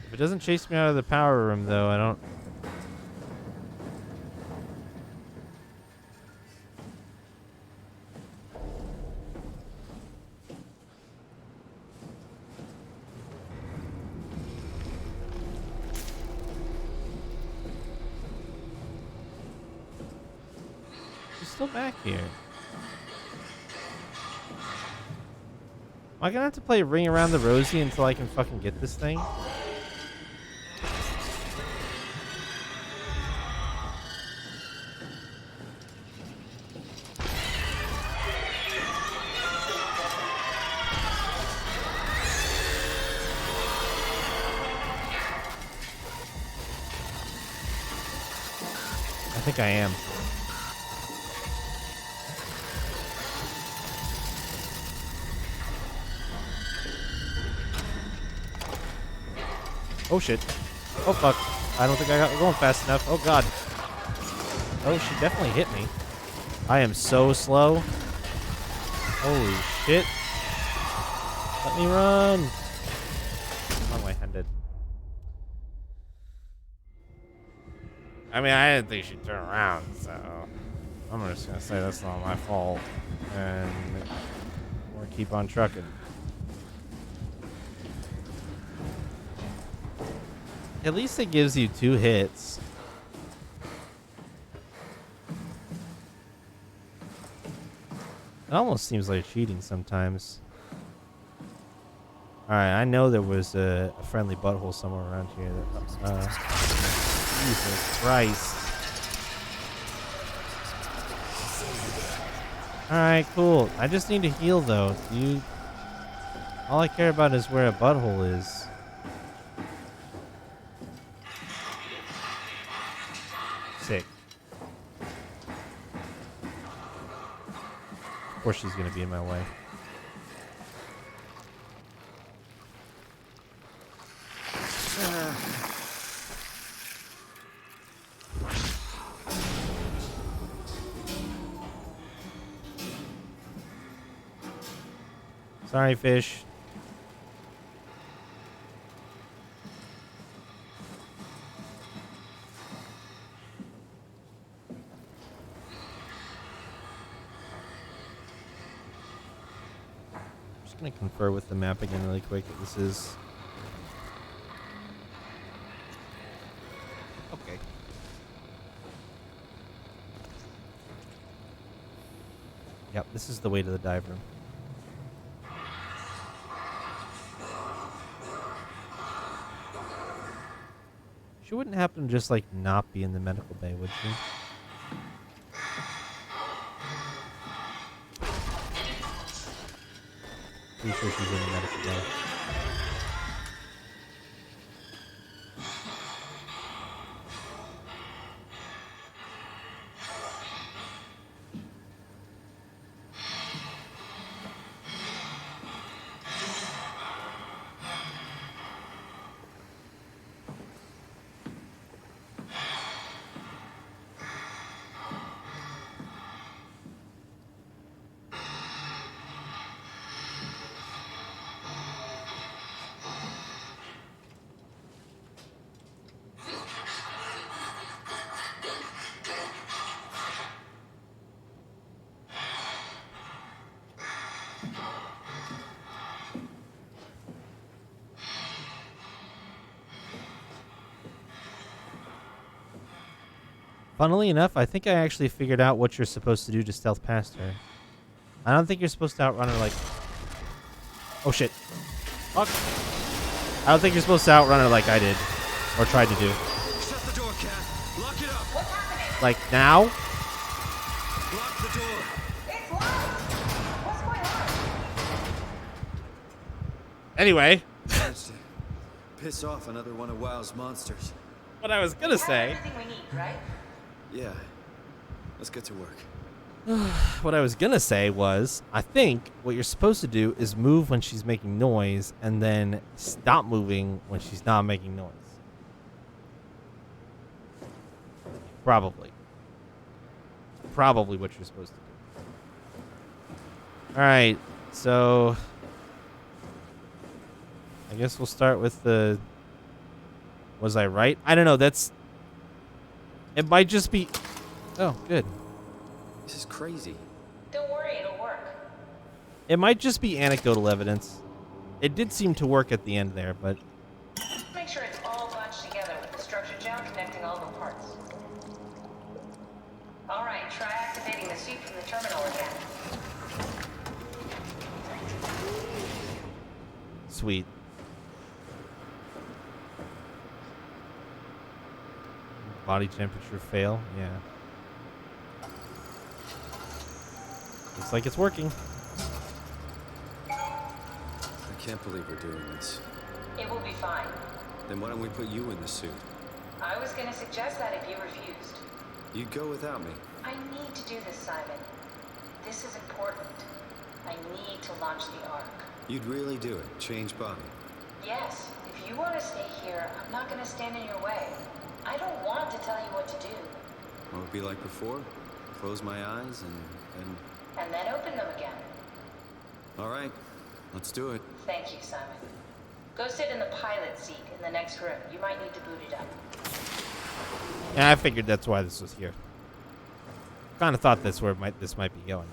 If it doesn't chase me out of the power room, though, I don't... She's still back here. Am I gonna have to play Ring Around the Rosie until I can fucking get this thing? I think I am. Oh shit. Oh fuck. I don't think I got going fast enough. Oh god. Oh, she definitely hit me. I am so slow. Holy shit. Let me run. Wrong way, I'm dead. I mean, I didn't think she'd turn around, so I'm just gonna say that's not my fault, and we're gonna keep on trucking. At least it gives you 2 hits. It almost seems like cheating sometimes. Alright, I know there was a friendly butthole somewhere around here. Jesus Christ. Alright, cool. I just need to heal, though. All I care about is where a butthole is. Sick. Of course she's gonna be in my way. Sorry, fish. Just gonna confer with the map again really quick. This is okay. Yep, this is the way to the dive room. She wouldn't happen to just like not be in the medical bay, would she? Pretty sure she's in the medical bay. Funnily enough, I think I actually figured out what you're supposed to do to stealth past her. I don't think you're supposed to outrun her like... Oh, shit. Fuck. I don't think you're supposed to outrun her like I did. Or tried to do. Shut the door, Cat. Lock it up. What's happening? Like, now? Lock the door. It's locked! What's going on? Anyway, Managed to piss off another one of WoW's monsters. what I was gonna say... Everything we need, right? Yeah. Let's get to work. What I was gonna say was, I think what you're supposed to do is move when she's making noise, and then stop moving when she's not making noise. Probably what you're supposed to do. Alright, so... I guess we'll start with the... Was I right? I don't know, that's... It might just be... Oh, good. This is crazy. Don't worry, it'll work. It might just be anecdotal evidence. It did seem to work at the end there, but... Make sure it's all bunched together with the structure gel connecting all the parts. Alright, try activating the suit from the terminal again. Sweet. Body temperature fail? Yeah. Looks like it's working. I can't believe we're doing this. It will be fine. Then why don't we put you in the suit? I was gonna suggest that if you refused. You'd go without me. I need to do this, Simon. This is important. I need to launch the Ark. You'd really do it. Change body. Yes, if you want to stay here, I'm not gonna stand in your way. I don't want to tell you what to do. What would it be like before? Close my eyes and... And then open them again. All right. Let's do it. Thank you, Simon. Go sit in the pilot seat in the next room. You might need to boot it up. And I figured that's why this was here. Kind of thought that's where this might be going.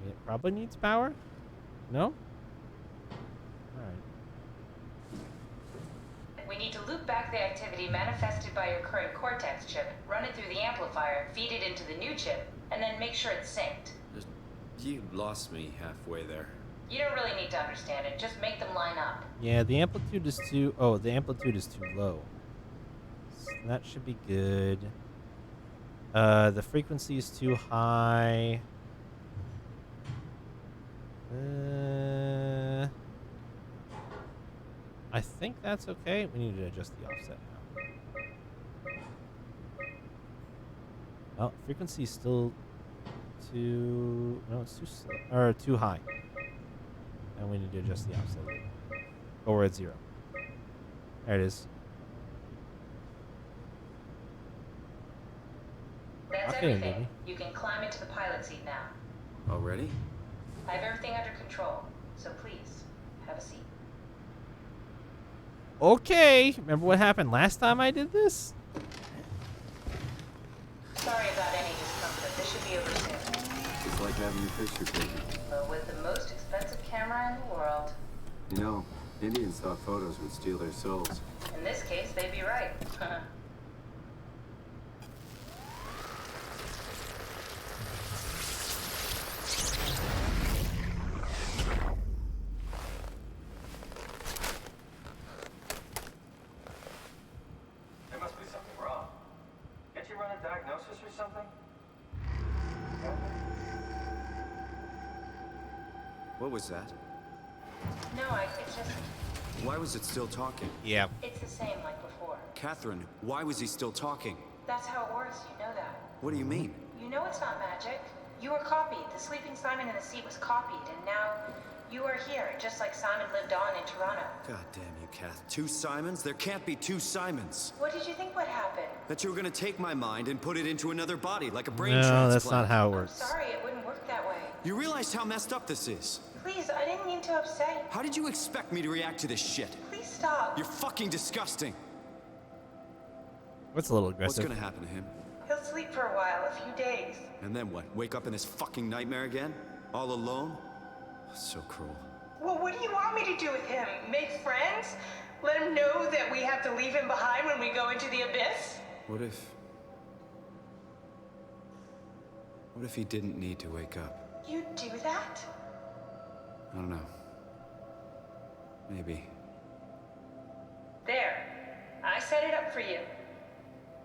It probably needs power? No? Alright. We need to loop back the activity manifested by your current Cortex chip, run it through the amplifier, feed it into the new chip, and then make sure it's synced. You lost me halfway there. You don't really need to understand it, just make them line up. Yeah, the amplitude is too... Oh, the amplitude is too low. So that should be good. The frequency is too high. I think that's okay. We need to adjust the offset now. Oh, frequency is still too... No, it's too slow. Or too high. And we need to adjust the offset. Oh, we're at 0. There it is. That's Okay, everything. baby. You can climb into the pilot seat now. Already? I have everything under control, so please, have a seat. Okay. Remember what happened last time I did this? Sorry about any discomfort. This should be over soon. It's like having your picture taken. But with the most expensive camera in the world. You know, Indians thought photos would steal their souls. In this case, they'd be right. There must be something wrong. Can't you run a diagnosis or something? What was that? No, it's just, Why was it still talking? Yeah. it's the same like before. Catherine, why was he still talking? That's how it works, you know that. What do you mean? You know it's not magic. You were copied. The sleeping Simon in the seat was copied, and now you are here, just like Simon lived on in Toronto. God damn you, Kath. 2 Simons? There can't be 2 Simons. What did you think would happen? That you were gonna take my mind and put it into another body, like a brain No, transplant. that's not how it I'm works. sorry, it wouldn't work that way. You realize how messed up this is? Please, I didn't mean to upset you. How did you expect me to react to this shit? Please stop. You're fucking disgusting. What's a little What's aggressive? gonna happen to him? He'll sleep for a while, a few days. And then what? Wake up in this fucking nightmare again? All alone? So cruel. Well, what do you want me to do with him? Make friends? Let him know that we have to leave him behind when we go into the abyss? What if he didn't need to wake up? You'd do that? I don't know. Maybe. There. I set it up for you.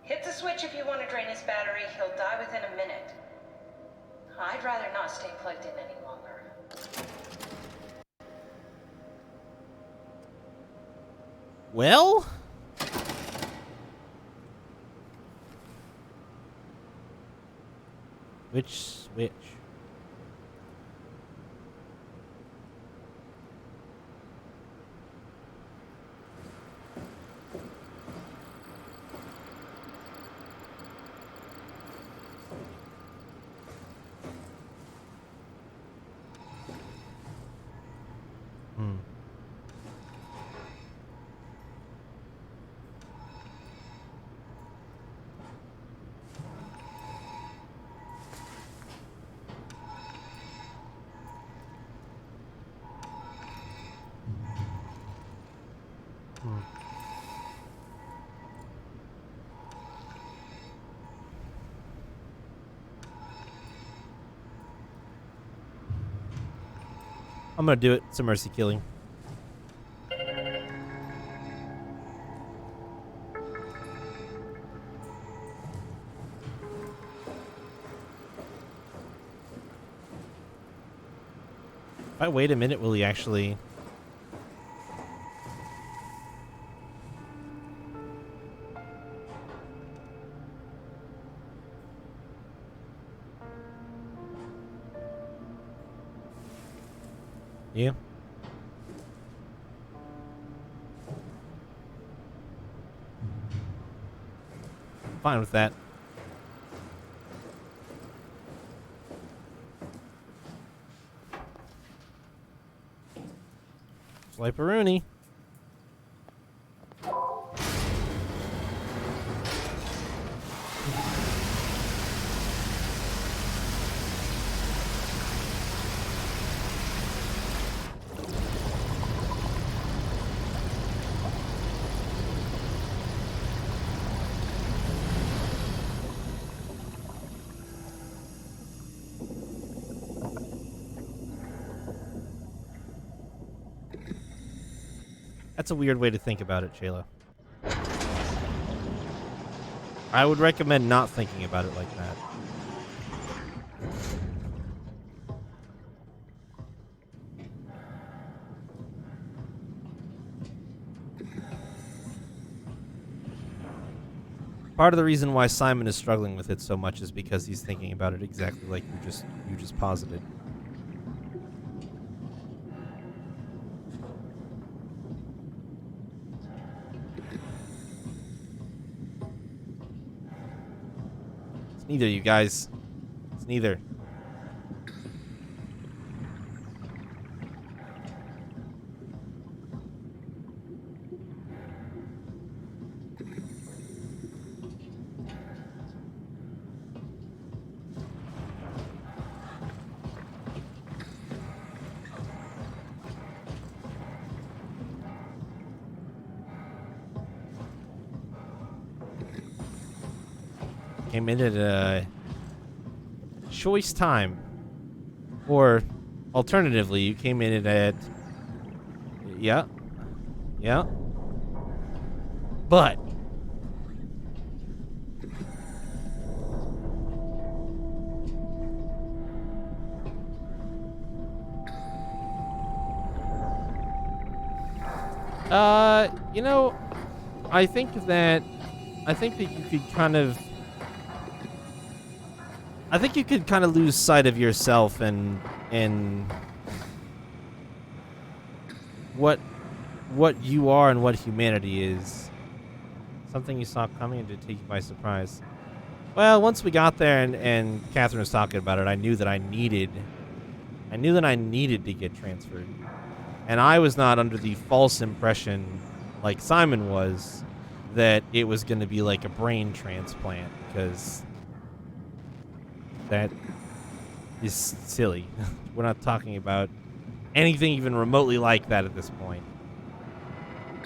Hit the switch if you want to drain his battery. He'll die within a minute. I'd rather not stay plugged in any longer. Well? Which switch? I'm gonna do it. It's a mercy killing. If I wait a minute, will he actually... Yeah. Fine with that. Swipe-a-rooney. That's a weird way to think about it, Shayla. I would recommend not thinking about it like that. Part of the reason why Simon is struggling with it so much is because he's thinking about it exactly like you just posited. It's neither, you guys. It's neither. Came in at a choice time. Or, alternatively, you came in at... Yeah. Yeah. But... you know, I think that you could kind of... I think you could kind of lose sight of yourself and what you are and what humanity is. Something you saw coming to take you by surprise. Well, once we got there and Catherine was talking about it, I knew that I needed to get transferred. And I was not under the false impression, like Simon was, that it was going to be like a brain transplant, because that is silly. We're not talking about anything even remotely like that at this point.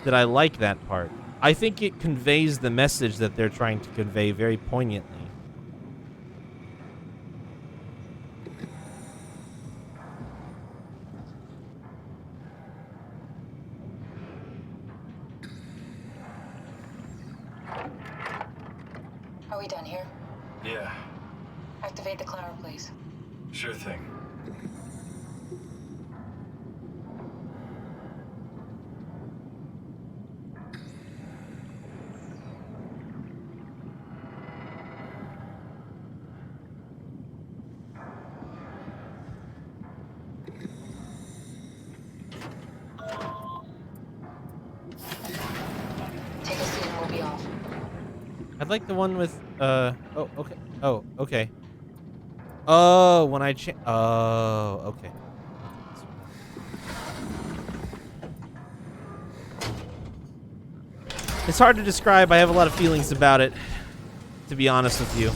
Did I like that part? I think it conveys the message that they're trying to convey very poignantly. Are we done here? Yeah, Activate the climber, please. sure thing. Take a seat and we'll be off. I'd like the one with, oh, okay. Oh, okay. Oh, when I oh, okay. It's hard to describe. I have a lot of feelings about it, to be honest with you.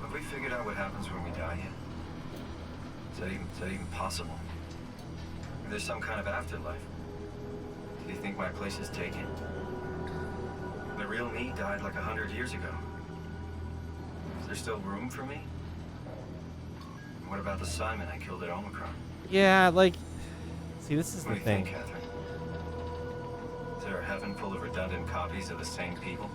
Have we figured out what happens when we die yet? Is that even possible? Is there some kind of afterlife? Do you think my place is taken? The real me died like 100 years ago. Is there still room for me? And what about the Simon I killed at Omicron? Yeah, like, see, this is What the do you thing. think, Catherine? Is there a heaven full of redundant copies of the same people?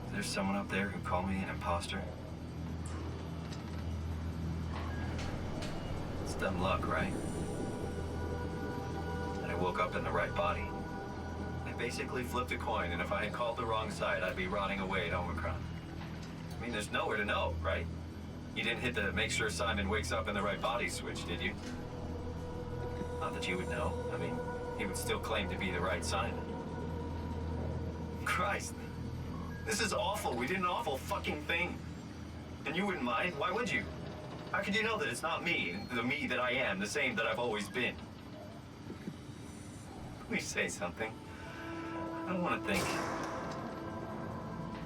Is there someone up there who called me an imposter? It's dumb luck, right? And I woke up in the right body. I basically flipped a coin, and if I had called the wrong side, I'd be rotting away at Omicron. I mean, there's nowhere to know, right? You didn't hit the make sure Simon wakes up in the right body switch, did you? Not that you would know. I mean, he would still claim to be the right Simon. Christ. This is awful. We did an awful fucking thing. And you wouldn't mind? Why would you? How can you know that it's not me, the me that I am, the same that I've always been? Please say something. I don't want to think.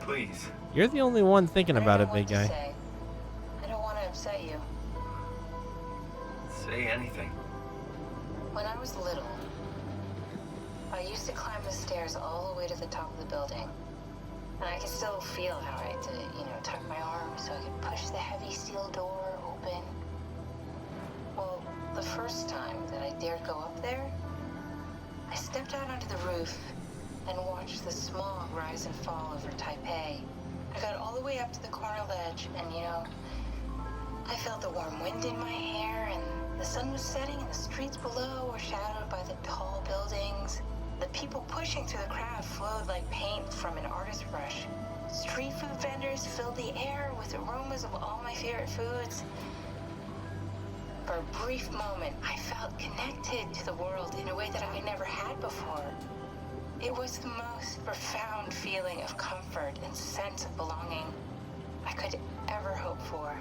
Please. You're the only one thinking I don't about know it, what big to guy. say. I don't want to upset you. Say anything. When I was little, I used to climb the stairs all the way to the top of the building. And I could still feel how I had to, tuck my arm so I could push the heavy steel door open. Well, the first time that I dared go up there, I stepped out onto the roof and watched the smog rise and fall over Taipei. I got all the way up to the corner ledge and, I felt the warm wind in my hair and the sun was setting and the streets below were shadowed by the tall buildings. The people pushing through the crowd flowed like paint from an artist's brush. Street food vendors filled the air with aromas of all my favorite foods. For a brief moment, I felt connected to the world in a way that I never had before. It was the most profound feeling of comfort and sense of belonging I could ever hope for.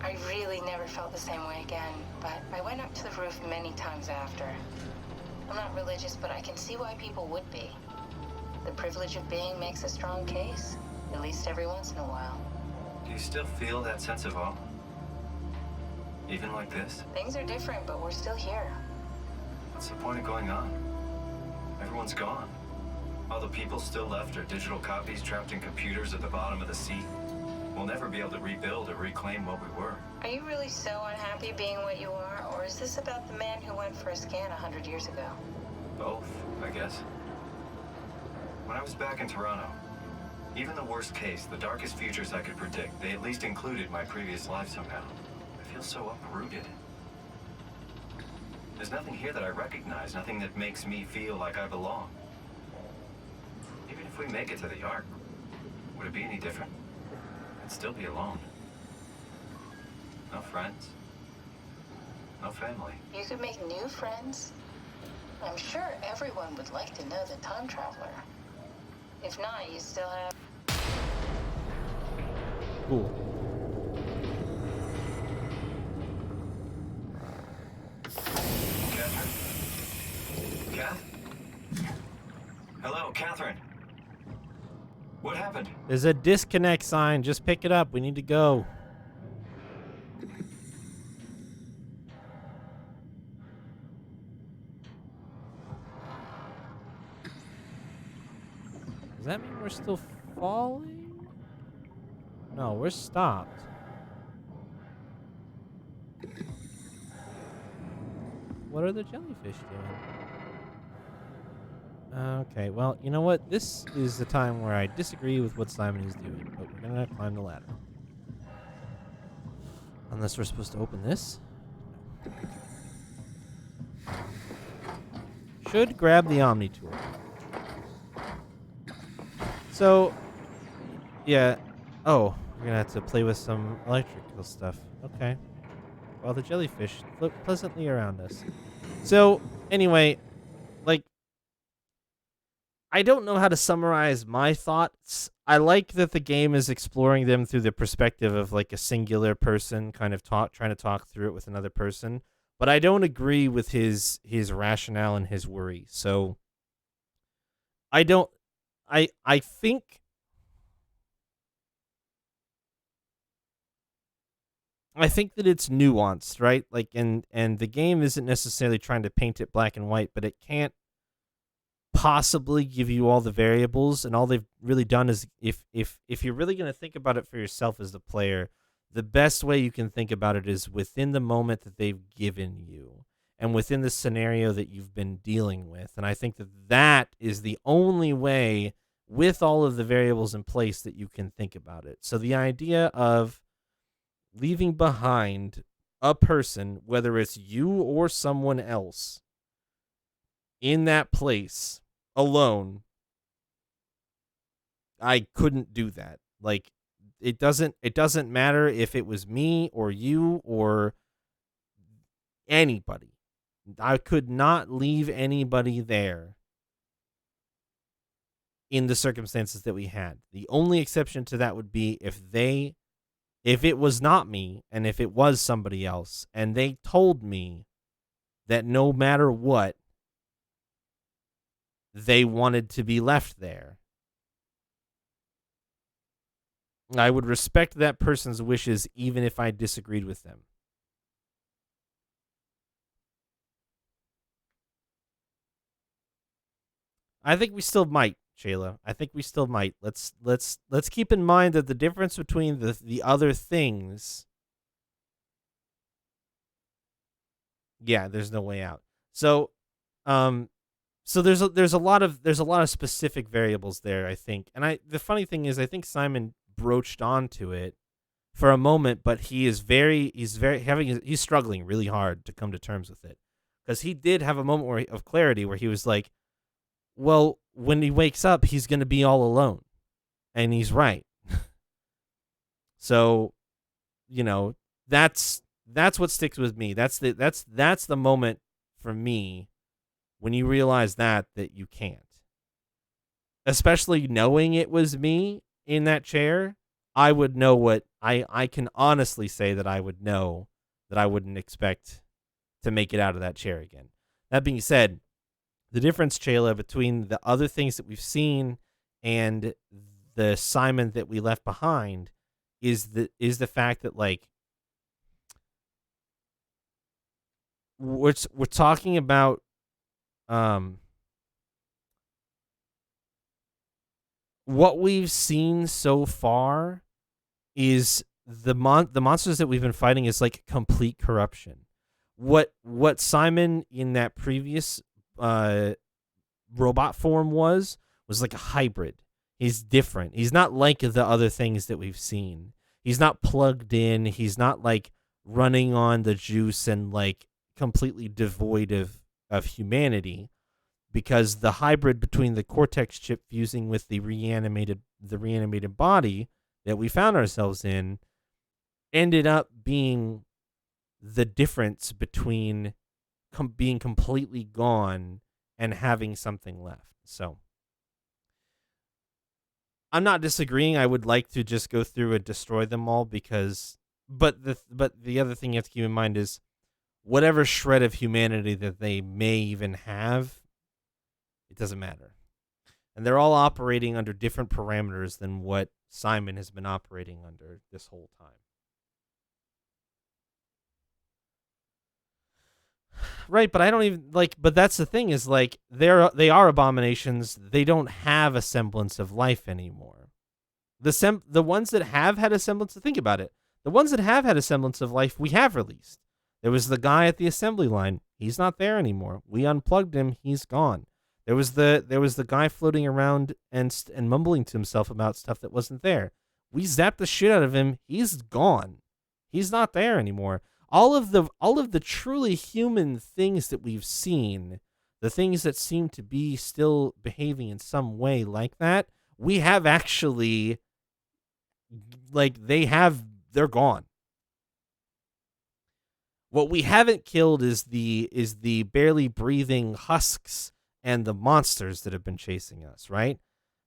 I really never felt the same way again, but I went up to the roof many times after. I'm not religious, but I can see why people would be. The privilege of being makes a strong case, at least every once in a while. Do you still feel that sense of awe? Even like this? Things are different, but we're still here. What's the point of going on? Everyone's gone. All the people still left are digital copies trapped in computers at the bottom of the sea. We'll never be able to rebuild or reclaim what we were. Are you really so unhappy being what you are, or is this about the man who went for a scan 100 years ago? Both, I guess. When I was back in Toronto, even the worst case, the darkest futures I could predict, they at least included my previous life somehow. I feel so uprooted. There's nothing here that I recognize, nothing that makes me feel like I belong. Even if we make it to the Ark, would it be any different? I'd still be alone. No friends. No family. You could make new friends. I'm sure everyone would like to know the time traveler. If not, you still have... Cool. Catherine? Kath? Hello, Catherine. What happened? There's a disconnect sign. Just pick it up. We need to go. Does that mean we're still falling? No, we're stopped. What are the jellyfish doing? Okay, well, you know what? This is the time where I disagree with what Simon is doing, but we're gonna climb the ladder. Unless we're supposed to open this. Should grab the Omni tool. So, yeah. Oh, we're gonna have to play with some electrical stuff. Okay. While the jellyfish float pleasantly around us. So, anyway, like, I don't know how to summarize my thoughts. I like that the game is exploring them through the perspective of like a singular person kind of trying to talk through it with another person. But I don't agree with his rationale and his worry. So I think that it's nuanced, right? Like and the game isn't necessarily trying to paint it black and white, but it can't possibly give you all the variables, and all they've really done is if you're really going to think about it for yourself as the player, the best way you can think about it is within the moment that they've given you and within the scenario that you've been dealing with. And I think that is the only way with all of the variables in place that you can think about it. So the idea of leaving behind a person, whether it's you or someone else, in that place alone, I couldn't do that. Like, it doesn't matter if it was me or you or anybody. I could not leave anybody there in the circumstances that we had. The only exception to that would be if if it was not me and if it was somebody else and they told me that no matter what, they wanted to be left there, I would respect that person's wishes even if I disagreed with them. I think we still might, Shayla. I think we still might. Let's keep in mind that the difference between the other things. Yeah, there's no way out. So, so there's a lot of specific variables there, I think. And the funny thing is, I think Simon broached onto it for a moment, but he's struggling really hard to come to terms with it, because he did have a moment of clarity where he was like, well, when he wakes up, he's going to be all alone. And he's right. So, that's what sticks with me. That's the moment for me when you realize that you can't. Especially knowing it was me in that chair, I would know what I can honestly say that I would know that I wouldn't expect to make it out of that chair again. That being said, the difference, Chayla, between the other things that we've seen and the Simon that we left behind is the fact that, like, we're talking about what we've seen so far is the monsters that we've been fighting is like complete corruption. What Simon in that previous robot form was like a hybrid. He's different. He's not like the other things that we've seen. He's not plugged in. He's not like running on the juice and like completely devoid of humanity, because the hybrid between the Cortex chip fusing with the reanimated body that we found ourselves in ended up being the difference between being completely gone and having something left. So I'm not disagreeing. I would like to just go through and destroy them all, because but the other thing you have to keep in mind is whatever shred of humanity that they may even have, it doesn't matter. And they're all operating under different parameters than what Simon has been operating under this whole time. Right, but I don't even but that's the thing is, like, they are abominations. They don't have a semblance of life anymore. The ones that have had a semblance, think about it. The ones that have had a semblance of life, we have released. There was the guy at the assembly line. He's not there anymore. We unplugged him. He's gone. There was the guy floating around and mumbling to himself about stuff that wasn't there. We zapped the shit out of him. He's gone. He's not there anymore. All of the truly human things that we've seen, the things that seem to be still behaving in some way like that, we have actually, they're gone. What we haven't killed is the barely breathing husks and the monsters that have been chasing us, right?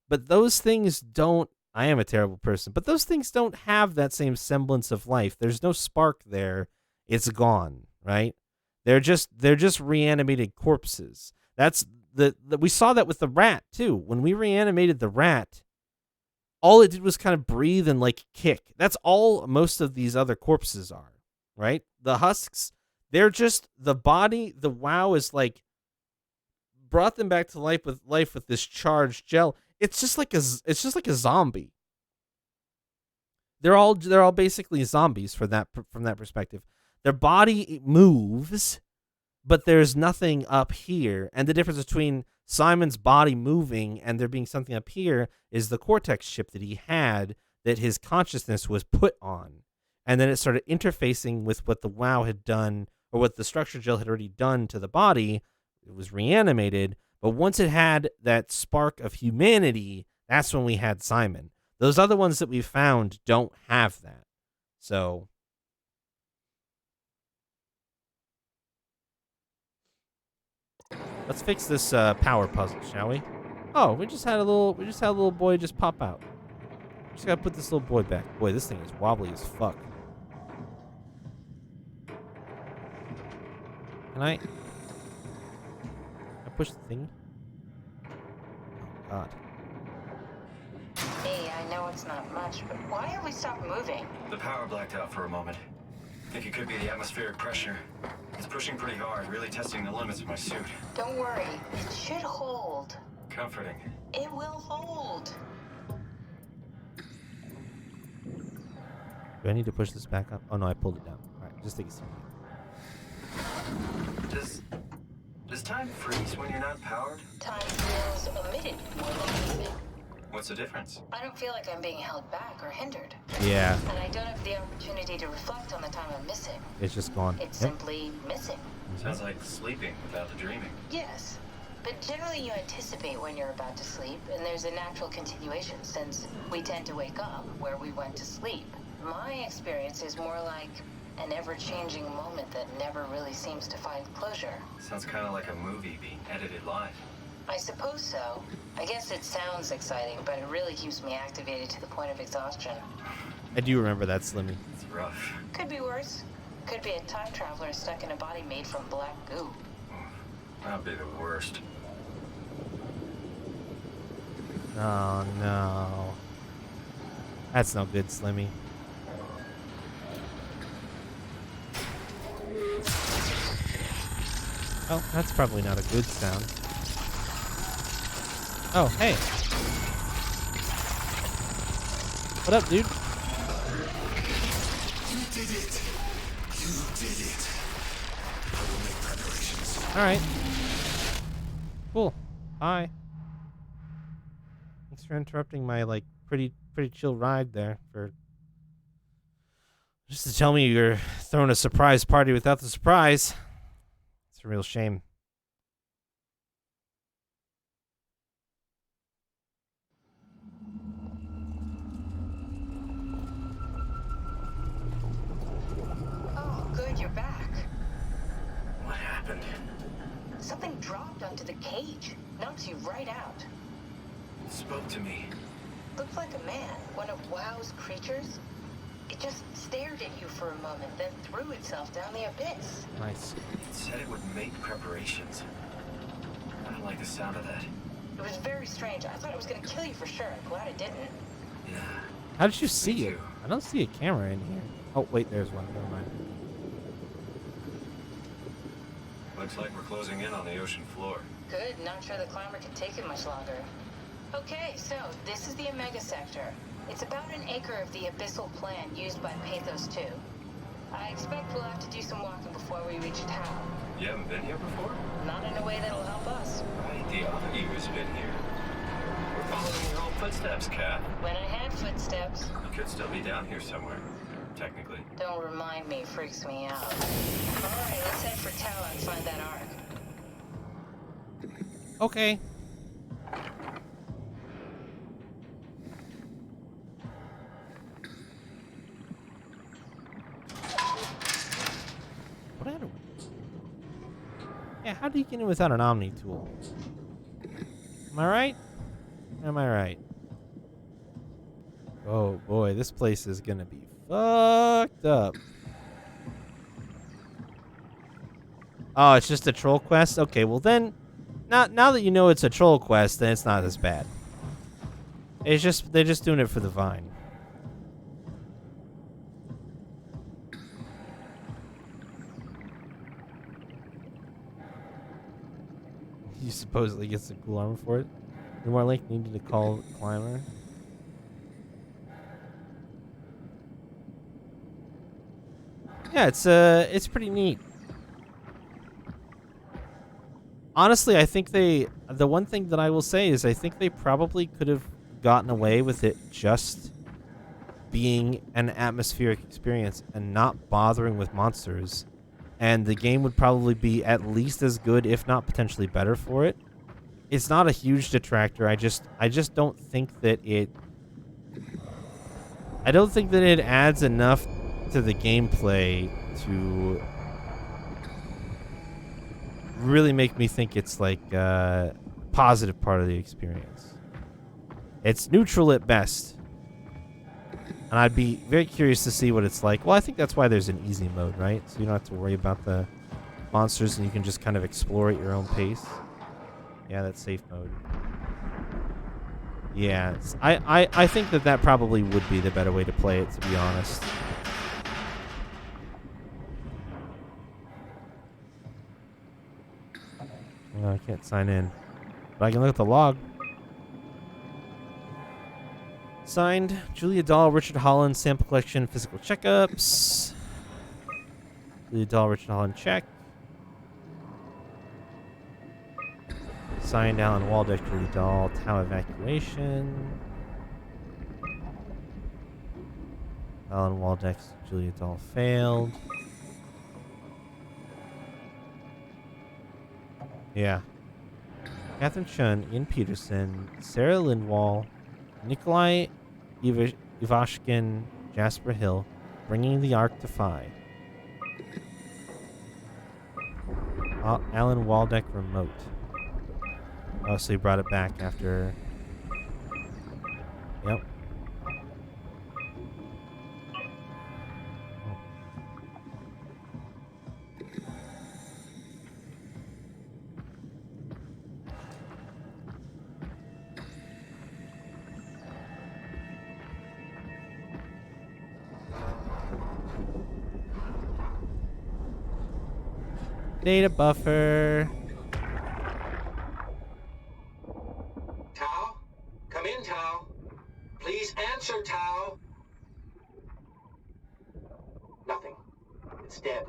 But those things don't, I am a terrible person, but those things don't have that same semblance of life. There's no spark there. It's gone, right? They're just reanimated corpses. That's we saw that with the rat too. When we reanimated the rat, all it did was kind of breathe and like kick. That's all most of these other corpses are, right? The husks, they're just the body. The WoW is like brought them back to life with this charged gel. It's just like a zombie. They're all basically zombies from that perspective. Their body moves, but there's nothing up here. And the difference between Simon's body moving and there being something up here is the Cortex chip that he had that his consciousness was put on. And then it started interfacing with what the WoW had done, or what the structure gel had already done to the body. It was reanimated. But once it had that spark of humanity, that's when we had Simon. Those other ones that we found don't have that. So let's fix this power puzzle, shall we? Oh, we just had a little boy just pop out. Just gotta put this little boy back. Boy, this thing is wobbly as fuck. Can I push the thing? Oh, God. Hey, I know it's not much, but why have we stopped moving? The power blacked out for a moment. Think it could be the atmospheric pressure. It's pushing pretty hard, really testing the limits of my suit. Don't worry, it should hold. Comforting. It will hold. Do I need to push this back up? Oh, no, I pulled it down. All right, just take a seat. Does time freeze when you're not powered? Time feels omitted more than anything. What's the difference? I don't feel like I'm being held back or hindered. Yeah, And I don't have the opportunity to reflect on the time I'm missing. it's just gone. It's Yep. simply missing. Sounds like sleeping without the dreaming. Yes. But generally you anticipate when you're about to sleep, and there's a natural continuation since we tend to wake up where we went to sleep. My experience is more like an ever-changing moment that never really seems to find closure. Sounds kind of like a movie being edited live. I suppose so. I guess it sounds exciting, but it really keeps me activated to the point of exhaustion. I do remember that, Slimmy. It's rough. Could be worse. Could be a time traveler stuck in a body made from black goo. That'd be the worst. Oh, no. That's no good, Slimmy. Oh, that's probably not a good sound. Oh, hey. What up, dude? You did it. You did it. I will make preparations. All right. Cool. Hi. Thanks for interrupting my like pretty chill ride there. For just to tell me you're throwing a surprise party without the surprise. It's a real shame. Oh, good, you're back. What happened? Something dropped onto the cage. Knocks you right out. It spoke to me. Looked like a man, one of WoW's creatures. It just stared at you for a moment, then threw itself down the abyss. Nice. It said it would make preparations. I don't like the sound of that. It was very strange. I thought it was going to kill you for sure. I'm glad it didn't. Yeah. How did you see Me it? too. I don't see a camera in here. Oh, wait, there's one. Never mind. Looks like we're closing in on the ocean floor. Good, not sure the climber can take it much longer. Okay, so this is the Omega Sector. It's about an acre of the abyssal plan used by Pathos 2. I expect we'll have to do some walking before we reach town. You haven't been here before? Not in a way that'll help us. Right, the other you has been here. We're following your old footsteps, Kat. When I had footsteps, You could still be down here somewhere, technically. don't remind me, freaks me out. Alright, let's head for tower and find that ark. Okay. What happened? Yeah, how do you get in without an Omni tool? Am I right? Am I right? Oh boy, this place is gonna be fucked up. Oh, it's just a troll quest? Okay, well then, now that you know it's a troll quest, then it's not as bad. It's just, they're just doing it for the vine. You supposedly get some cool armor for it. More like needed to call climber. Yeah, it's pretty neat. Honestly, I think the one thing that I will say is I think they probably could have gotten away with it just being an atmospheric experience and not bothering with monsters, and the game would probably be at least as good, if not potentially better for it. It's not a huge detractor. I just don't think that it adds enough to the gameplay to really make me think it's like a positive part of the experience. It's neutral at best. And I'd be very curious to see what it's like. Well, I think that's why there's an easy mode, right? So you don't have to worry about the monsters and you can just kind of explore at your own pace. Yeah, that's safe mode. Yeah, I think that probably would be the better way to play it, to be honest. I can't sign in. But I can look at the log. Signed, Julia Dahl, Richard Holland, sample collection, physical checkups. Julia Dahl, Richard Holland, check. Signed, Alan Waldeck, Julia Dahl, Tau evacuation. Alan Waldeck, Julia Dahl failed. Yeah. Catherine Chun, Ian Peterson, Sarah Lindwall, Nikolai Ivashkin, Jasper Hill, bringing the Ark to Phi. Alan Waldeck remote. Oh, so he brought it back after. Yep. Data buffer. Tau? Come in, Tau. Please answer, Tau. Nothing. It's dead.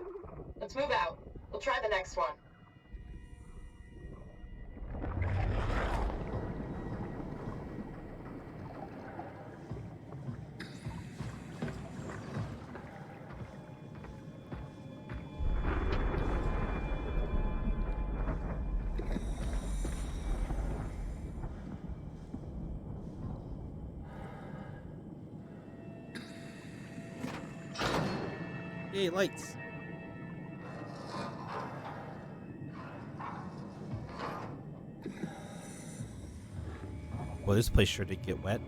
Let's move out. We'll try the next one. Yay, lights. Well, this place sure did get wet.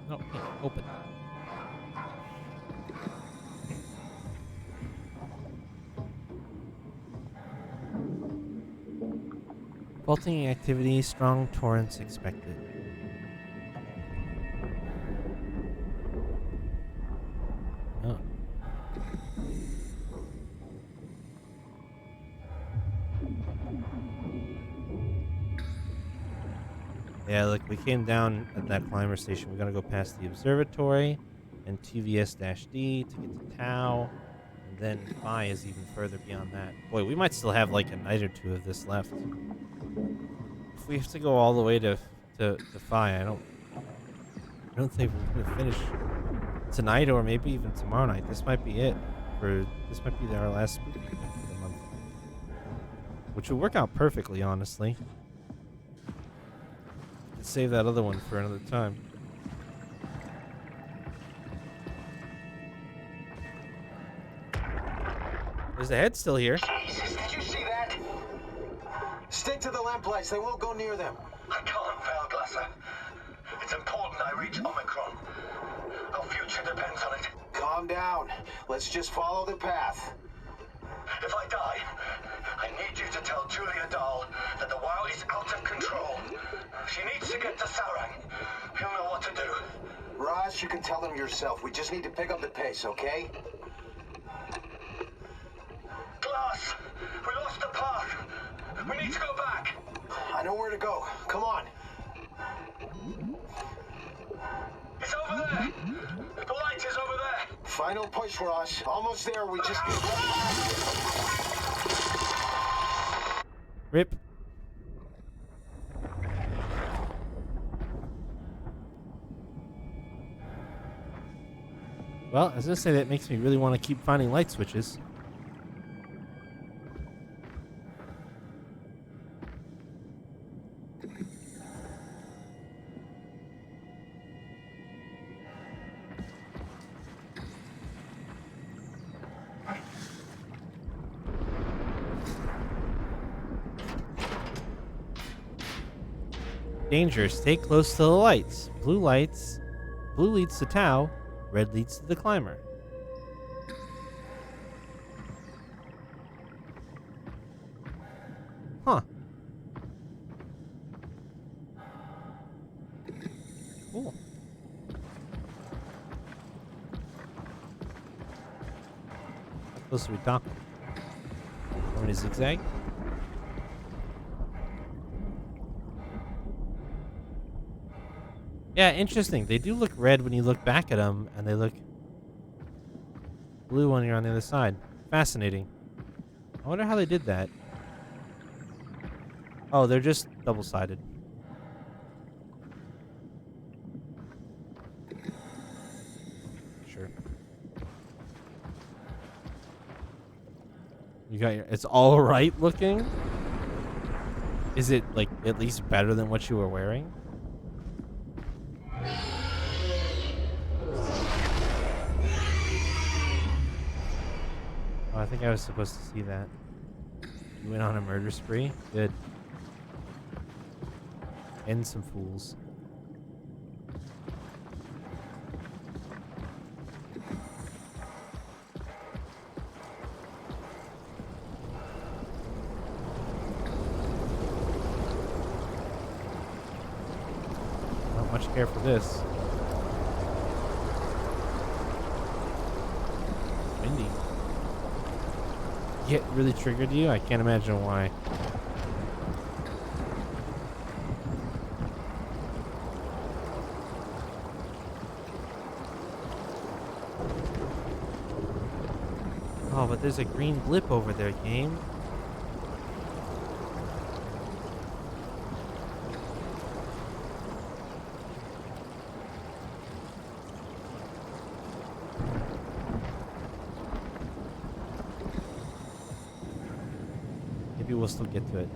No, can't open. Faulting activity, strong torrents expected. Oh. Yeah, look, we came down at that climber station. We gotta go past the observatory and TVS-D to get to Tau. And then Phi is even further beyond that. Boy, we might still have like a night or two of this left. If we have to go all the way to Phi, I don't think we're gonna finish tonight or maybe even tomorrow night. This might be it. This might be our last spooky thing for the month. Which would work out perfectly, honestly. Save that other one for another time. Is the head still here? Jesus, did you see that? Stick to the lamplights. They won't go near them. I can't, Valglasser. It's important I reach Omicron. Our future depends on it. Calm down. Let's just follow the path. If I die, I need you to tell Julia Dahl that the WoW is out of control. She needs to get to Sarang. He'll know what to do. Raj, you can tell him yourself. We just need to pick up the pace, okay? Glass! We lost the path! We need to go back! I know where to go. Come on. It's over there! The light is over there! Final push, Raj. Almost there. We just... Rip. Well, I was gonna say that makes me really want to keep finding light switches. Danger, stay close to the lights. Blue leads to Tau, red leads to the climber. Huh. Cool. How close are we talking? Want me to zigzag? Yeah, interesting. They do look red when you look back at them, and they look blue when you're on the other side. Fascinating. I wonder how they did that. Oh, they're just double-sided. Sure. You got your... It's all right looking? Is it, like, at least better than what you were wearing? Oh, I think I was supposed to see that. You went on a murder spree? Good. And some fools. Not much care for this. Windy. It really triggered you? I can't imagine why. Oh, but there's a green blip over there, game. Maybe we'll still get to it.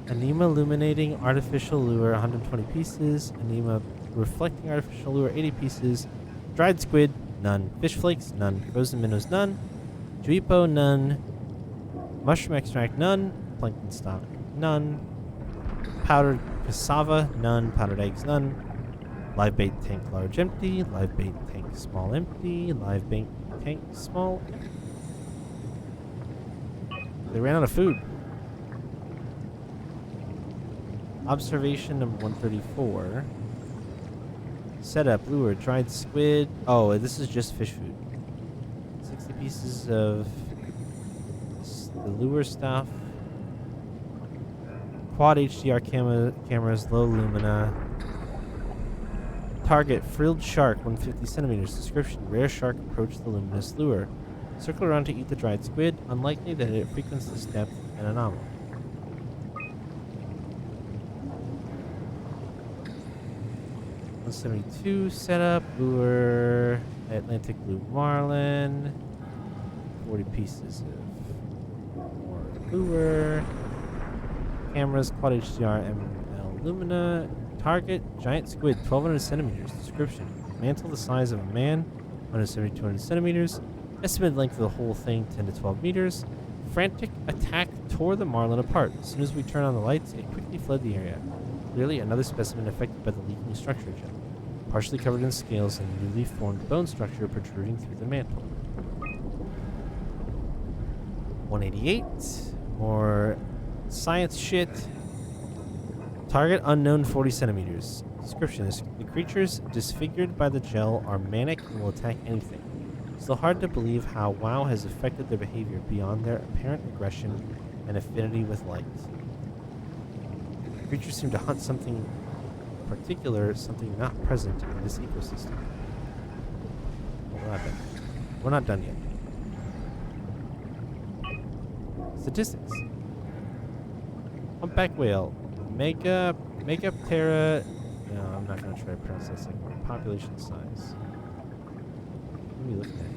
Anima illuminating artificial lure, 120 pieces. Anima reflecting artificial lure, 80 pieces. Dried squid, none. Fish flakes, none. Frozen minnows, none. Juipo, none. Mushroom extract, none. Plankton stock, none. Powdered cassava, none. Powdered eggs, none. Live bait tank large, empty. Live bait tank small, empty. Live bait tank small, empty. They ran out of food. Observation number 134. Setup, lure, dried squid. Oh, this is just fish food. 60 pieces of the lure stuff. Quad HDR cameras, low lumina. Target, frilled shark, 150 centimeters. Description, rare shark approached the luminous lure. Circle around to eat the dried squid. Unlikely that it frequents this depth and anomaly. $172 setup, lure, Atlantic blue marlin, 40 pieces of more lure, cameras, quad HDR, ML lumina, target, giant squid, 1200 centimeters. Description, mantle the size of a man, 170 200 centimeters. Estimated length of the whole thing, 10 to 12 meters. Frantic attack tore the marlin apart. As soon as we turned on the lights, it quickly fled the area. Clearly another specimen affected by the leaking structure gel, partially covered in scales and newly formed bone structure protruding through the mantle. 188. More science shit. Target unknown, 40 centimeters. Description is the creatures disfigured by the gel are manic and will attack anything. Still hard to believe how WoW has affected their behavior beyond their apparent aggression and affinity with light. The creatures seem to hunt something particular, something not present in this ecosystem. We're not done yet. Statistics. Humpback whale. Megaptera. No, I'm not going to try to pronounce that second word. Population size. What are we looking at here?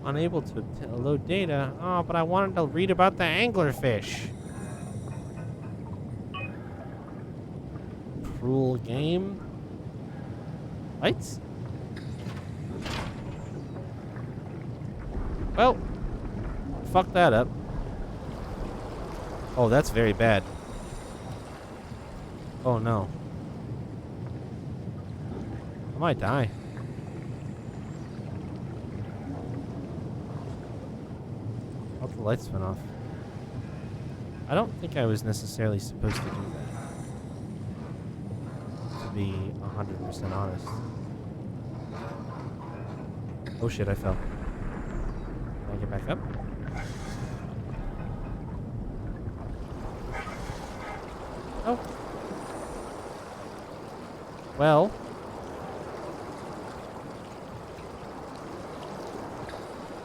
Unable to load data. Oh, but I wanted to read about the anglerfish. Cruel game. Lights? Well, fuck that up. Oh, that's very bad. Oh no. I might die. Oh, the lights went off. I don't think I was necessarily supposed to do that. To be 100% honest. Oh shit, I fell. Can I get back up? Oh. Well.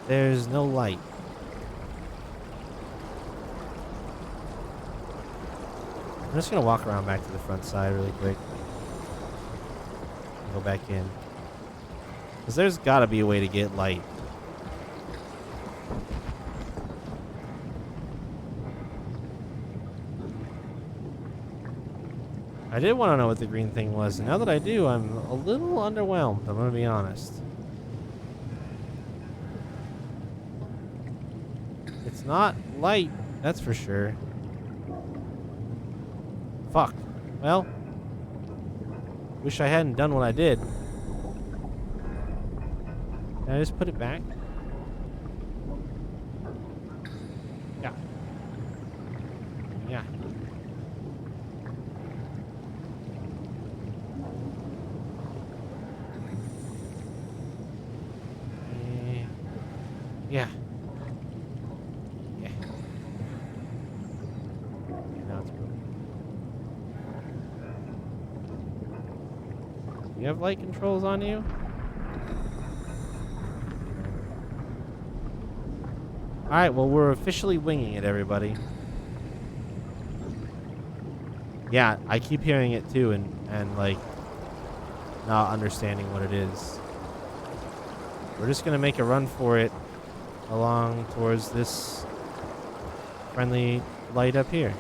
There's no light. I'm just gonna walk around back to the front side really quick. Go back in. Because there's gotta be a way to get light. I did want to know what the green thing was, and now that I do, I'm a little underwhelmed, I'm gonna be honest. It's not light, that's for sure. Fuck. Well, wish I hadn't done what I did. Can I just put it back? Yeah. Yeah. Yeah. Yeah. Okay, now it's broken. You have light controls on you? Alright, well, we're officially winging it, everybody. Yeah, I keep hearing it too, and like, not understanding what it is. We're just gonna make a run for it along towards this friendly light up here.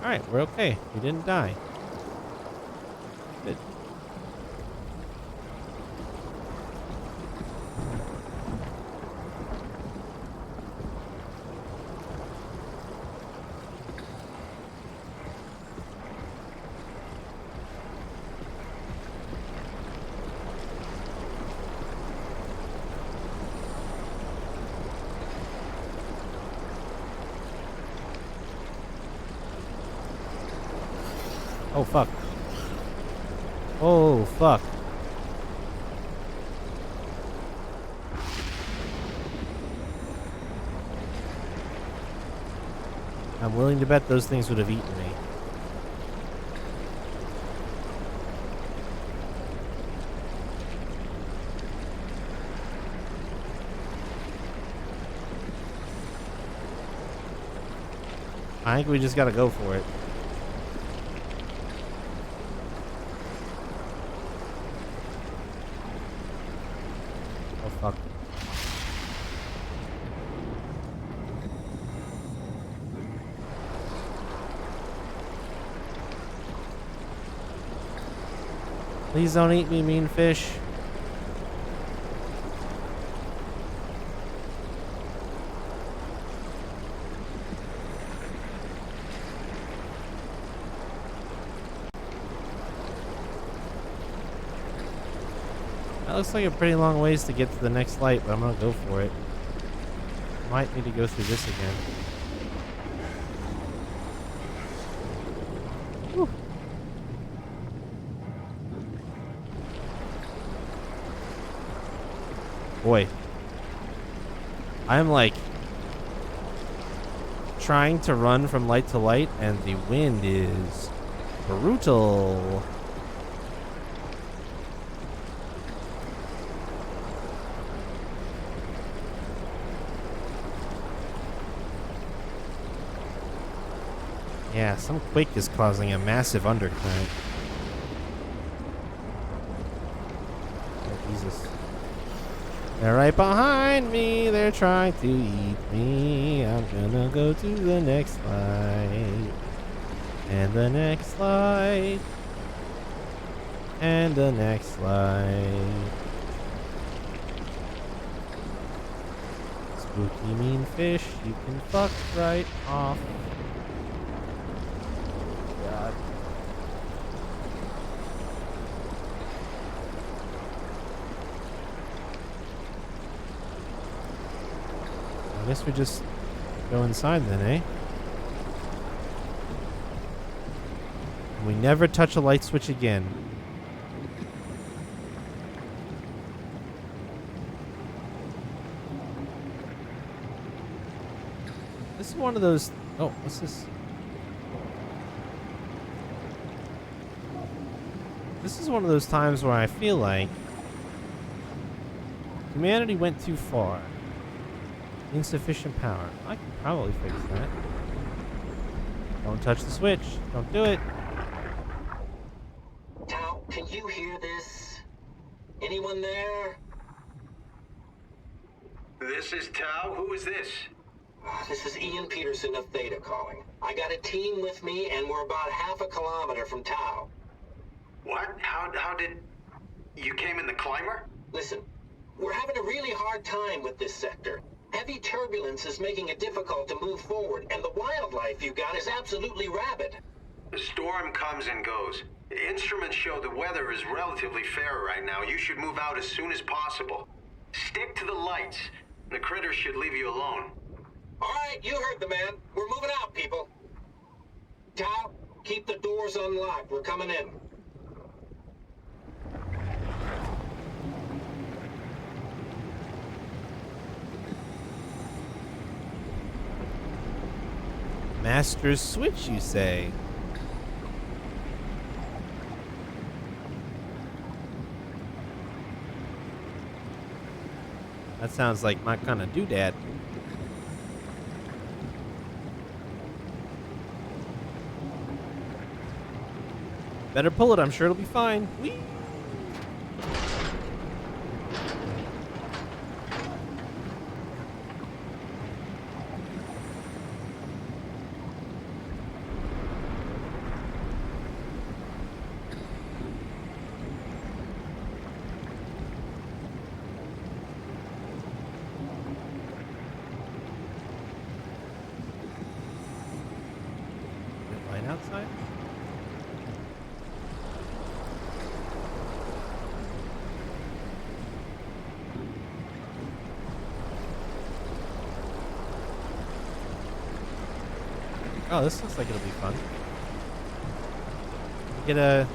Alright, we're okay. We didn't die. Good. Oh, fuck. Oh, fuck. I'm willing to bet those things would have eaten me. I think we just gotta go for it. Oh, fuck. Please don't eat me, mean fish. That looks like a pretty long ways to get to the next light, but I'm gonna go for it. Might need to go through this again. Whew. Boy. I'm like trying to run from light to light, and the wind is brutal. Yeah, some quake is causing a massive undercurrent. Oh, Jesus. They're right behind me. They're trying to eat me. I'm gonna go to the next light. And the next light. And the next light. Spooky mean fish, you can fuck right off. God. I guess we just go inside then, eh? And we never touch a light switch again. This is one of those... Oh, what's this? This is one of those times where I feel like humanity went too far. Insufficient power. I can probably fix that. Don't touch the switch. Don't do it. Tao, can you hear this? Anyone there? This is Tau. Who is this? This is Ian Peterson of Theta calling. I got a team with me, and we're about half a kilometer from Tau. What? How did... You came in the climber? Listen, we're having a really hard time with this sector. Heavy turbulence is making it difficult to move forward, and the wildlife you got is absolutely rabid. The storm comes and goes. The instruments show the weather is relatively fair right now. You should move out as soon as possible. Stick to the lights. The critters should leave you alone. All right, you heard the man. We're moving out, people. Tao, keep the doors unlocked. We're coming in. Master switch, you say? That sounds like my kind of doodad. Better pull it, I'm sure it'll be fine. Whee! Light outside? Oh, this looks like it'll be fun. Get a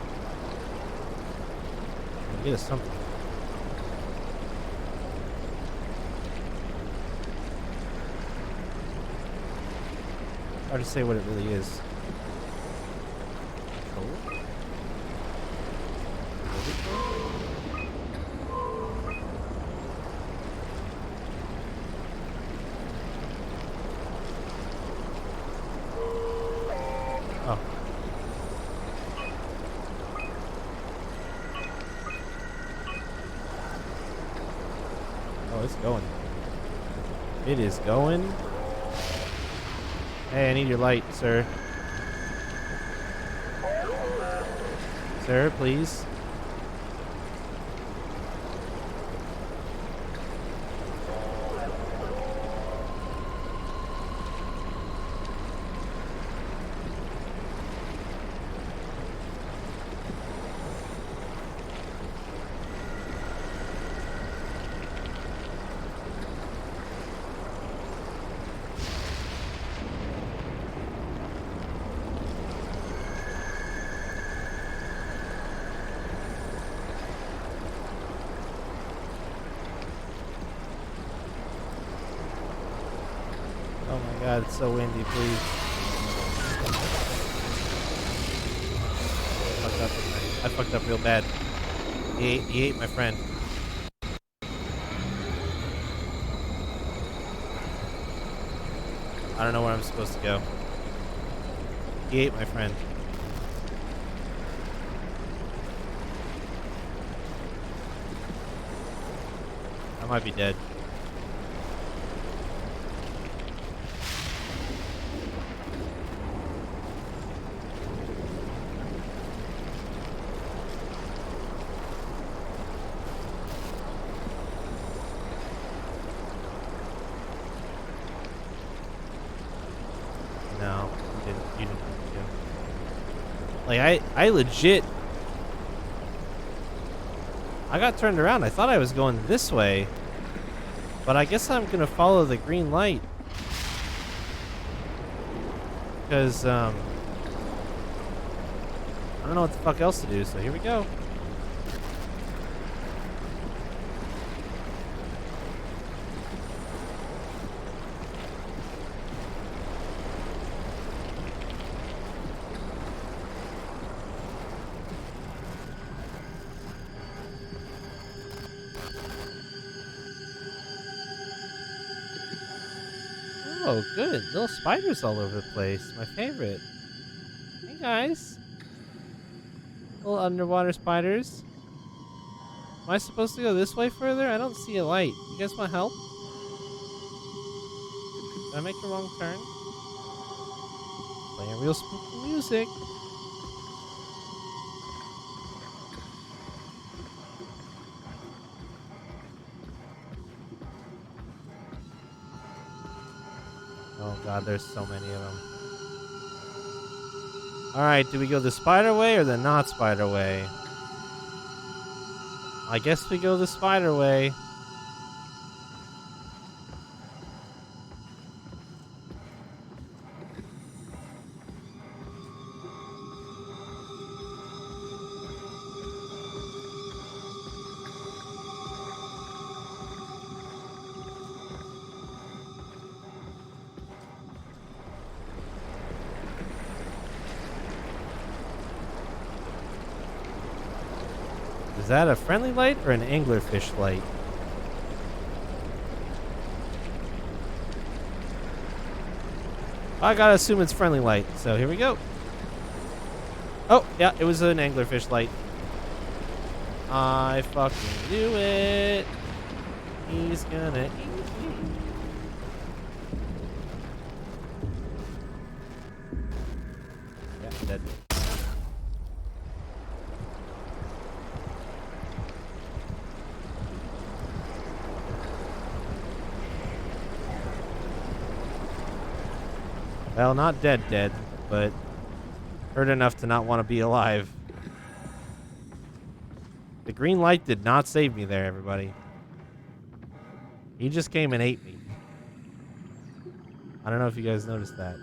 something. Hard to say what it really is. Cool. Oh. Oh, it's going. It is going. Hey, I need your light, sir. Sir, please. Oh my god, it's so windy, please. I fucked up real bad. He ate my friend. I don't know where I'm supposed to go. He ate my friend. I might be dead. No, you didn't. You didn't. Like I legit. I got turned around. I thought I was going this way, but I guess I'm gonna follow the green light because I don't know what the fuck else to do. So here we go. Oh, good. Little spiders all over the place. My favorite. Hey, guys. Little underwater spiders. Am I supposed to go this way further? I don't see a light. You guys want help? Did I make a wrong turn? Playing real spooky music. Oh god, there's so many of them. Alright, do we go the spider way or the not spider way? I guess we go the spider way. Is that a friendly light or an anglerfish light? I gotta assume it's friendly light, so here we go. Oh, yeah, it was an anglerfish light. I fucking knew it. He's gonna eat me. Yeah, dead. Well, not dead, but hurt enough to not want to be alive. The green light did not save me there, everybody. He just came and ate me. I don't know if you guys noticed that.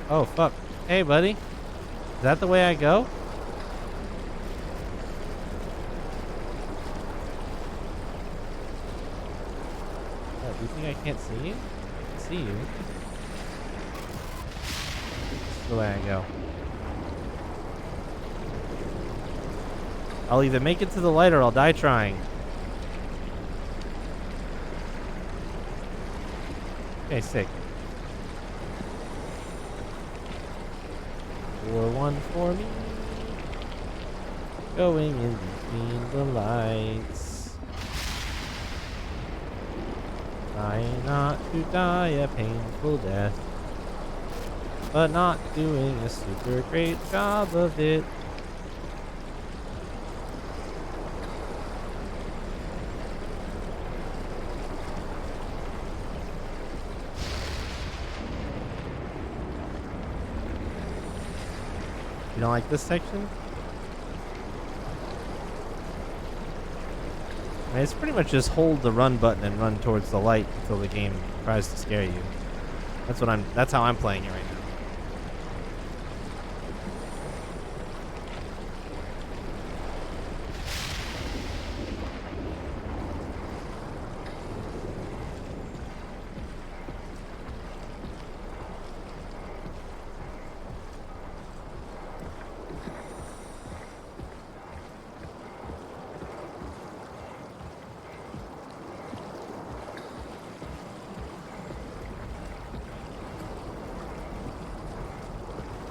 Oh, fuck. Hey, buddy. Is that the way I go? Oh, do you think I can't see you? I can see you. This is the way I go. I'll either make it to the light or I'll die trying. Okay, sick. 4-1 for me. Going in between the lights. Trying not to die a painful death, but not doing a super great job of it. You don't like this section? I mean, it's pretty much just hold the run button and run towards the light until the game tries to scare you. That's how I'm playing it right now.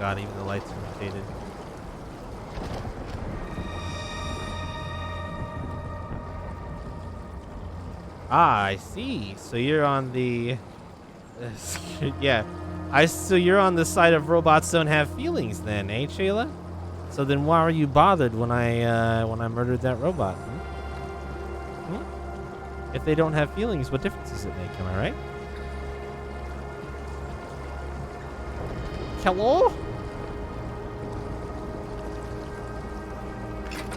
god, even the lights are rotated. Ah, I see. So you're on the... yeah. So you're on the side of robots don't have feelings then, eh, Shayla? So then why were you bothered when I murdered that robot? If they don't have feelings, what difference does it make? Am I right? Hello?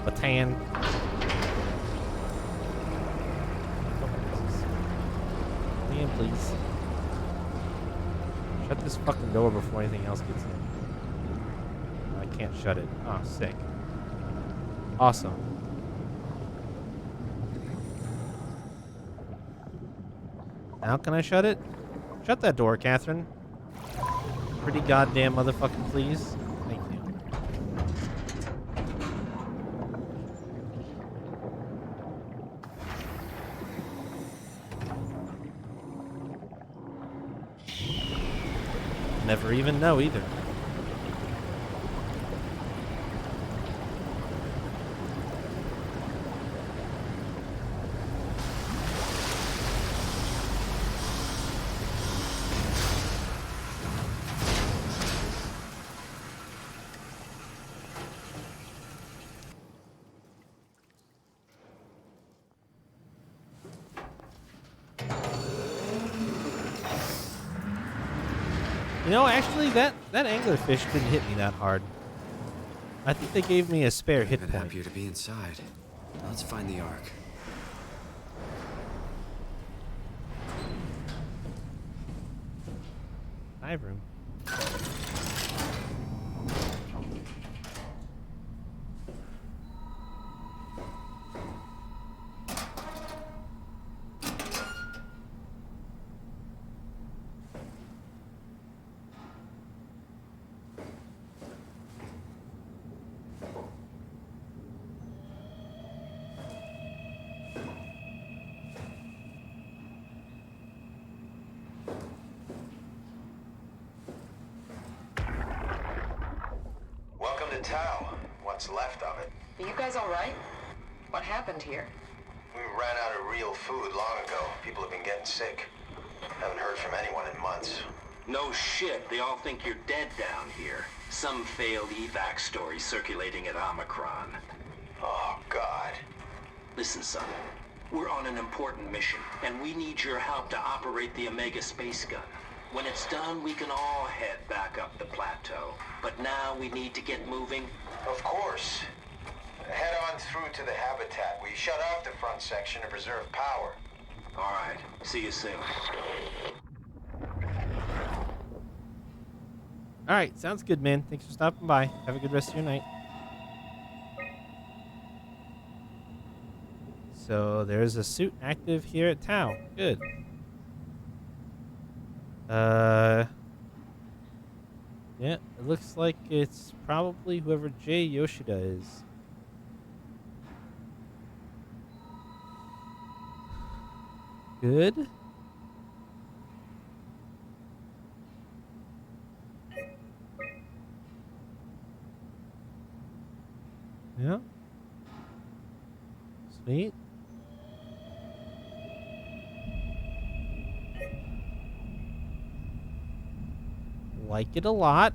Batan. Come in, please. Shut this fucking door before anything else gets in. I can't shut it. Oh, sick. Awesome. Now can I shut it? Shut that door, Catherine. Pretty goddamn motherfucking please. Thank you. Never even know either. You know, actually, that anglerfish didn't hit me that hard. I think they gave me a spare hit I'm point. happier to be inside. Let's find the Ark. Dive room. Welcome to Tau. What's left of it. Are you guys all right? What happened here? We ran out of real food long ago. People have been getting sick. Haven't heard from anyone in months. No shit, they all think you're dead down here. Some failed evac story circulating at Omicron. Oh, God. Listen, son. We're on an important mission, and we need your help to operate the Omega space gun. When it's done, we can all head back up the plateau. But now we need to get moving. Of course. Head on through to the habitat. We shut off the front section to preserve power. All right. See you soon. All right, sounds good, man. Thanks for stopping by. Have a good rest of your night. So there's a suit active here at Tau. Good. Yeah, it looks like it's probably whoever Jay Yoshida is. Good. Yeah. Sweet. Like it a lot.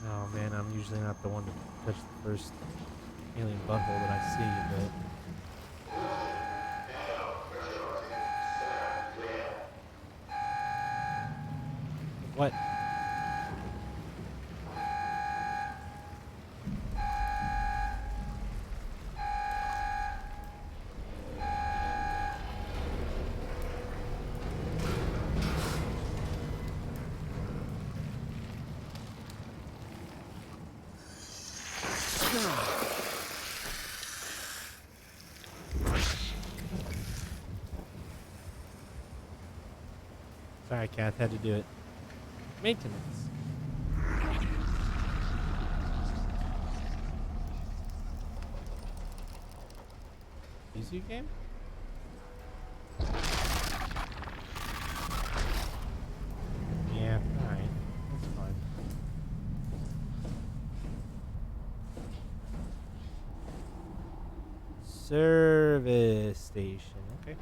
Oh man, I'm usually not the one to touch the first alien butthole that I see, but... What? Sorry, Kath, had to do it. Maintenance. Easy game? Yeah, alright. That's fine. Service station. Okay.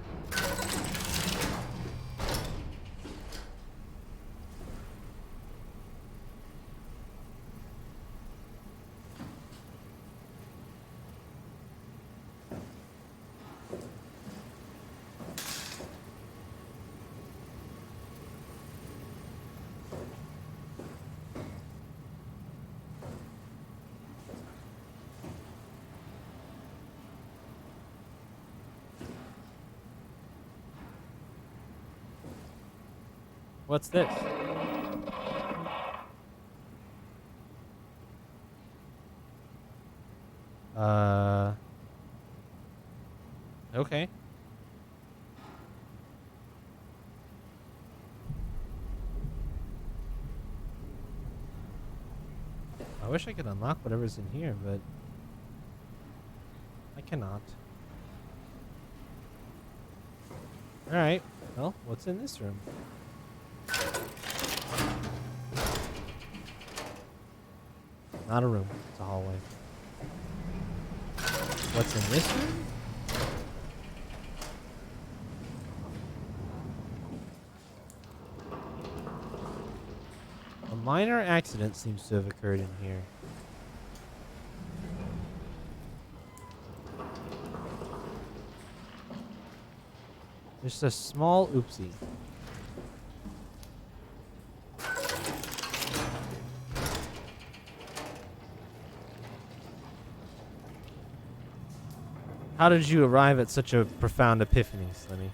What's this? Okay. I wish I could unlock whatever's in here, but I cannot. Alright. Well, what's in this room? Not a room. It's a hallway. What's in this room? A minor accident seems to have occurred in here. Just a small oopsie. How did you arrive at such a profound epiphany, Slimmy?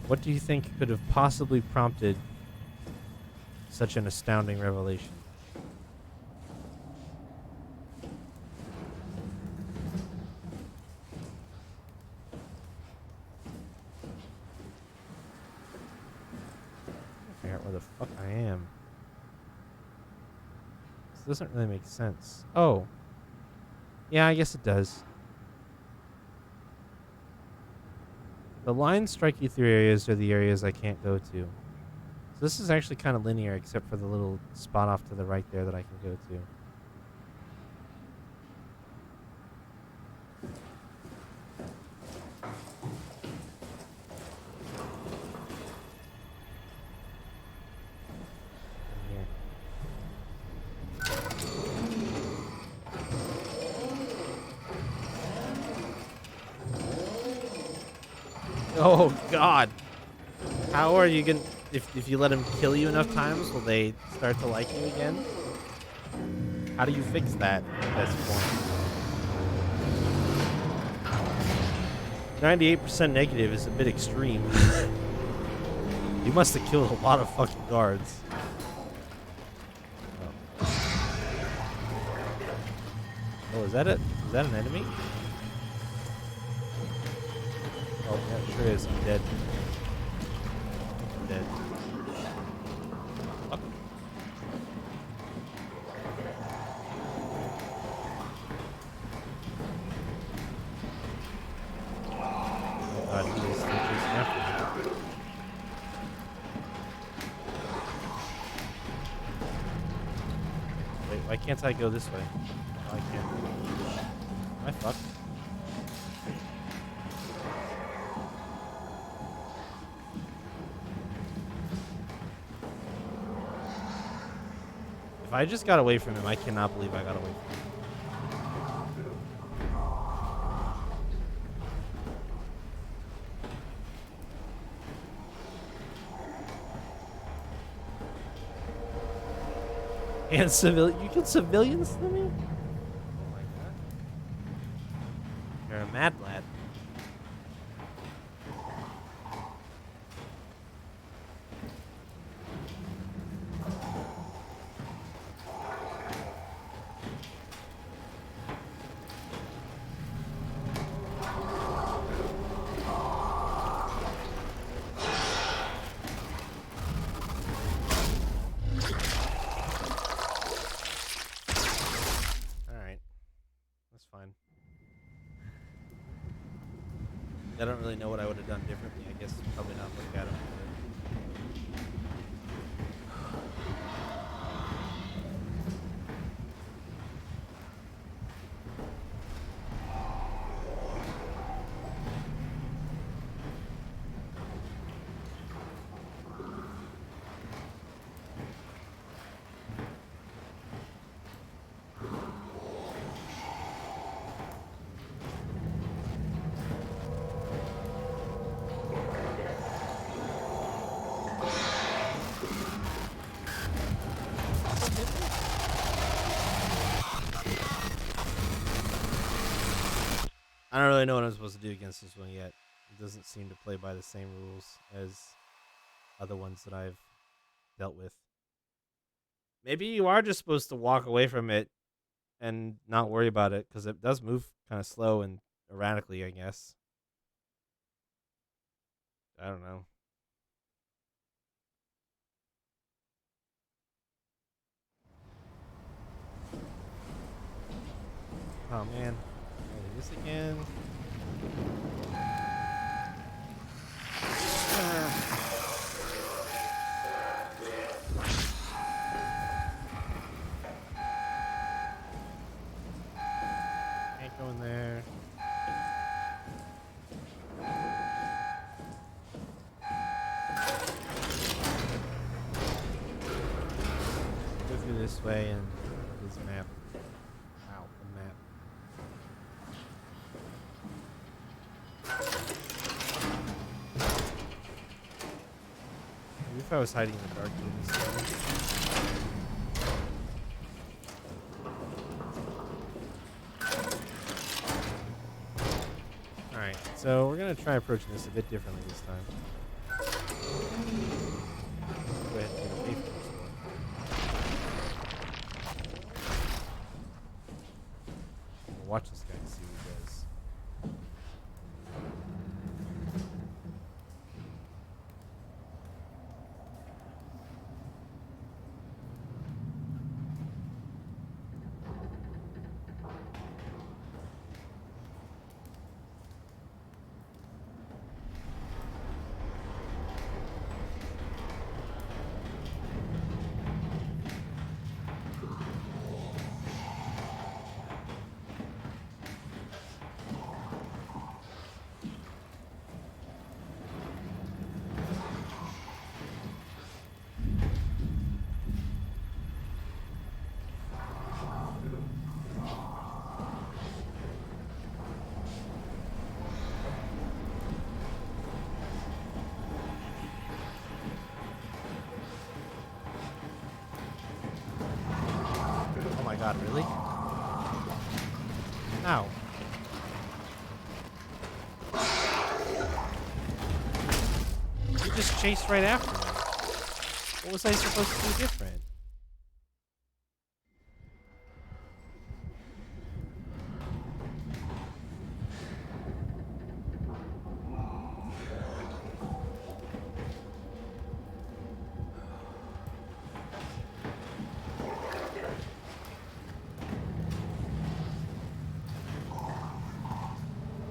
What do you think could have possibly prompted such an astounding revelation? I figure out where the fuck I am. This doesn't really make sense. Oh. Yeah, I guess it does. The lines striking through areas are the areas I can't go to. So this is actually kind of linear, except for the little spot off to the right there that I can go to. Oh God! How are you gonna? If you let him kill you enough times, will they start to like you again? How do you fix that at this point? 98% negative is a bit extreme. You must have killed a lot of fucking guards. Oh, is that it? Is that an enemy? Oh, yeah, it sure is. I'm dead. I'm dead. Fuck. Oh God, he is still chasing after me. Wait, why can't I go this way? Oh, I can't. Am I fucked? If I just got away from him, I cannot believe I got away from him. And you killed civilians, Slimmy? Oh my God. You're a mad lad. I don't really know what I would have done differently. I guess probably not look at him. I don't really know what I'm supposed to do against this one yet. It doesn't seem to play by the same rules as other ones that I've dealt with. Maybe you are just supposed to walk away from it and not worry about it because it does move kind of slow and erratically, I guess. I don't know. Oh man, I do this again. Can't go in there. Go through this way and this map. Wow, the map. Maybe if I was hiding in the dark, it would be better. Alright, so we're going to try approaching this a bit differently this time. Go ahead and get away from this door. We'll watch this guy and see what he does. Oh my god, really? Ow. You just chased right after me. What was I supposed to do different?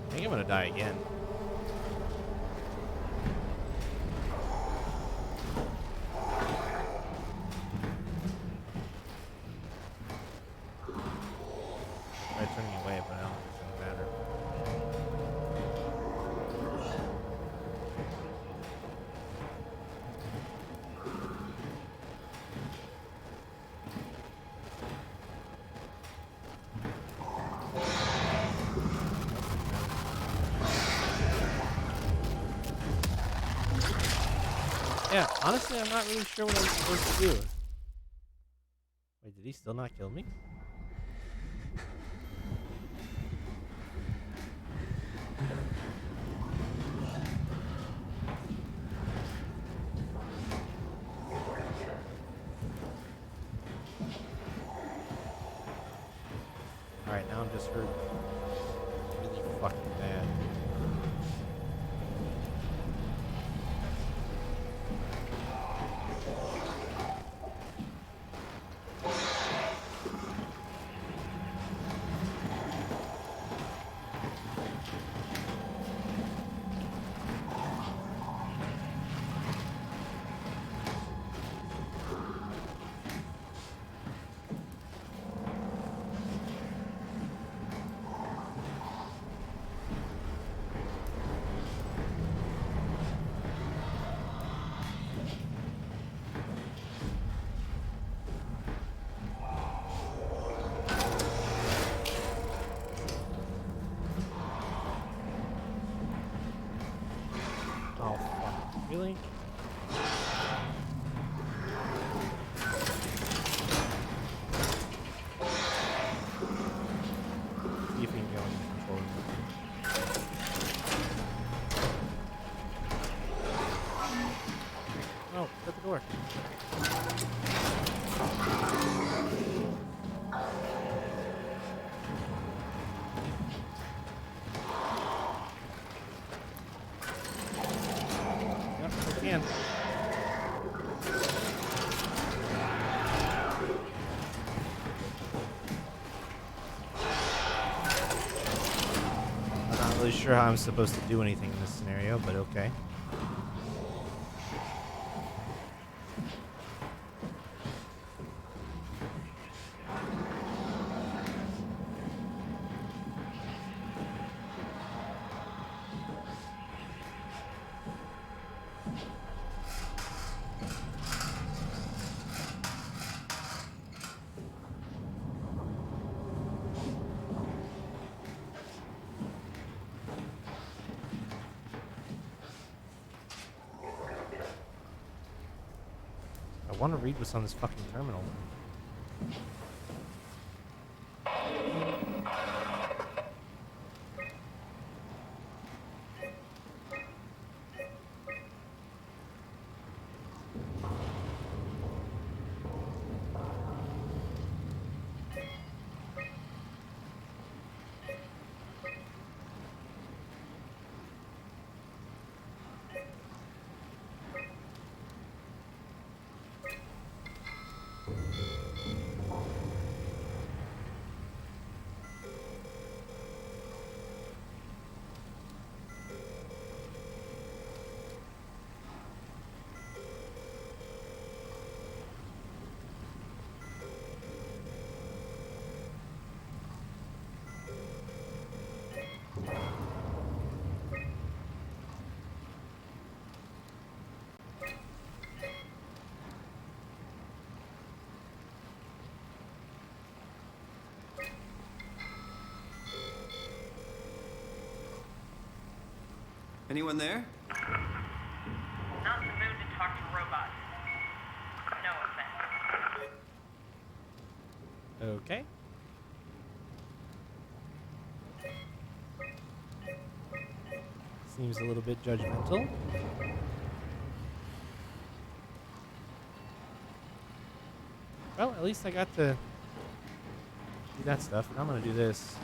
I think I'm gonna die again. Tried turning away, but I don't think it's gonna matter. Yeah, honestly, I'm not really sure what I'm supposed to do. Wait, did he still not kill me? Alright, now I'm just hurt really fucking bad. Really? See if we can go in the control room. Oh, shut the door. Yep, I can. I'm not really sure how I'm supposed to do anything in this scenario, but okay. I want to read what's on this fucking terminal. Anyone there? Not in the mood to talk to robots. No offense. Okay. Seems a little bit judgmental. Well, at least I got to do that stuff. Now I'm gonna do this.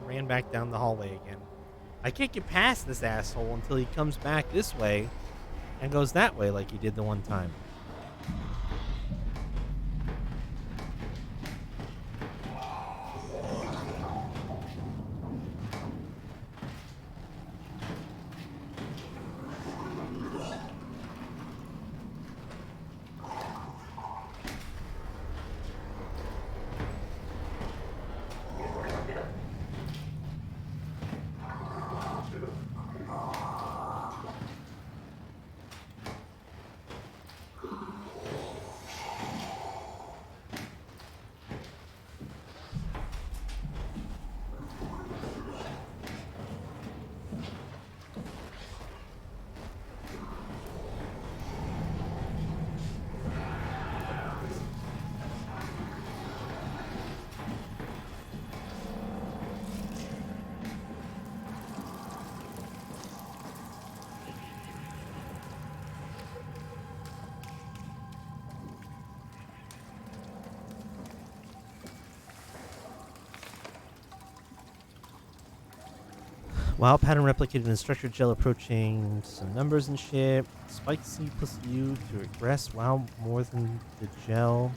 Ran back down the hallway again. I can't get past this asshole until he comes back this way and goes that way like he did the one time. Wild pattern replicated in structured gel approaching some numbers and shit. Spike C plus U to regress WoW more than the gel.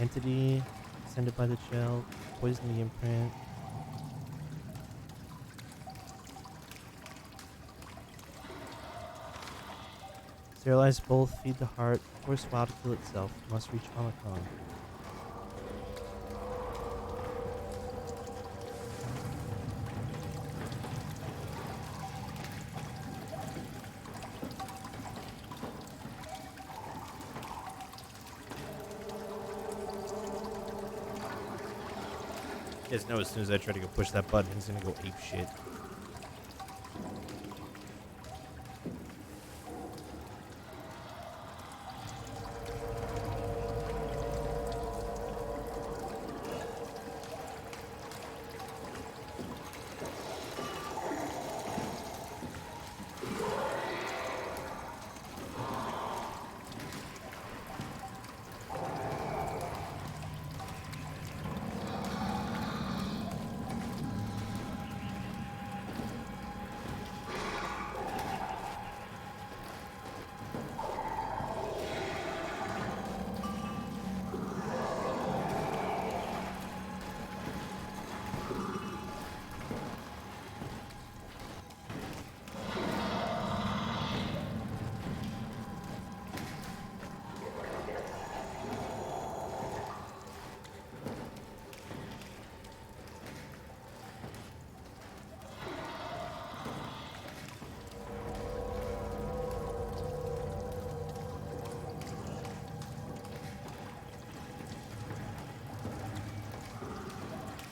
Entity extended by the gel. Poison the imprint. Sterilize both. Feed the heart. Force WoW to kill itself. Must reach Omicron. You guys know as soon as I try to go push that button, he's gonna go ape shit.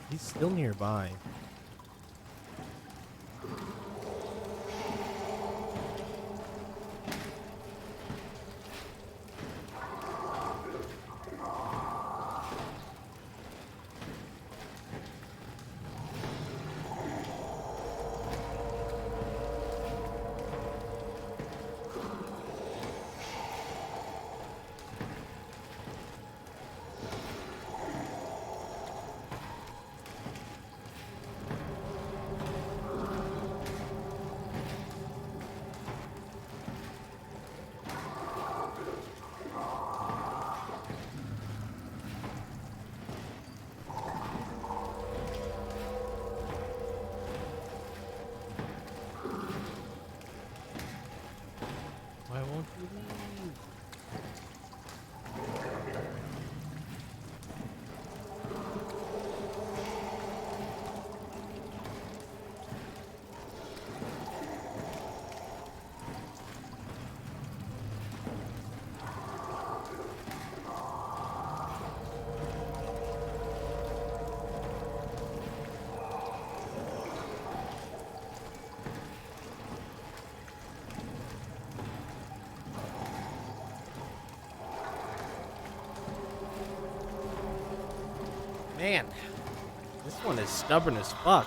He's still nearby. Why won't you leave? Man, this one is stubborn as fuck.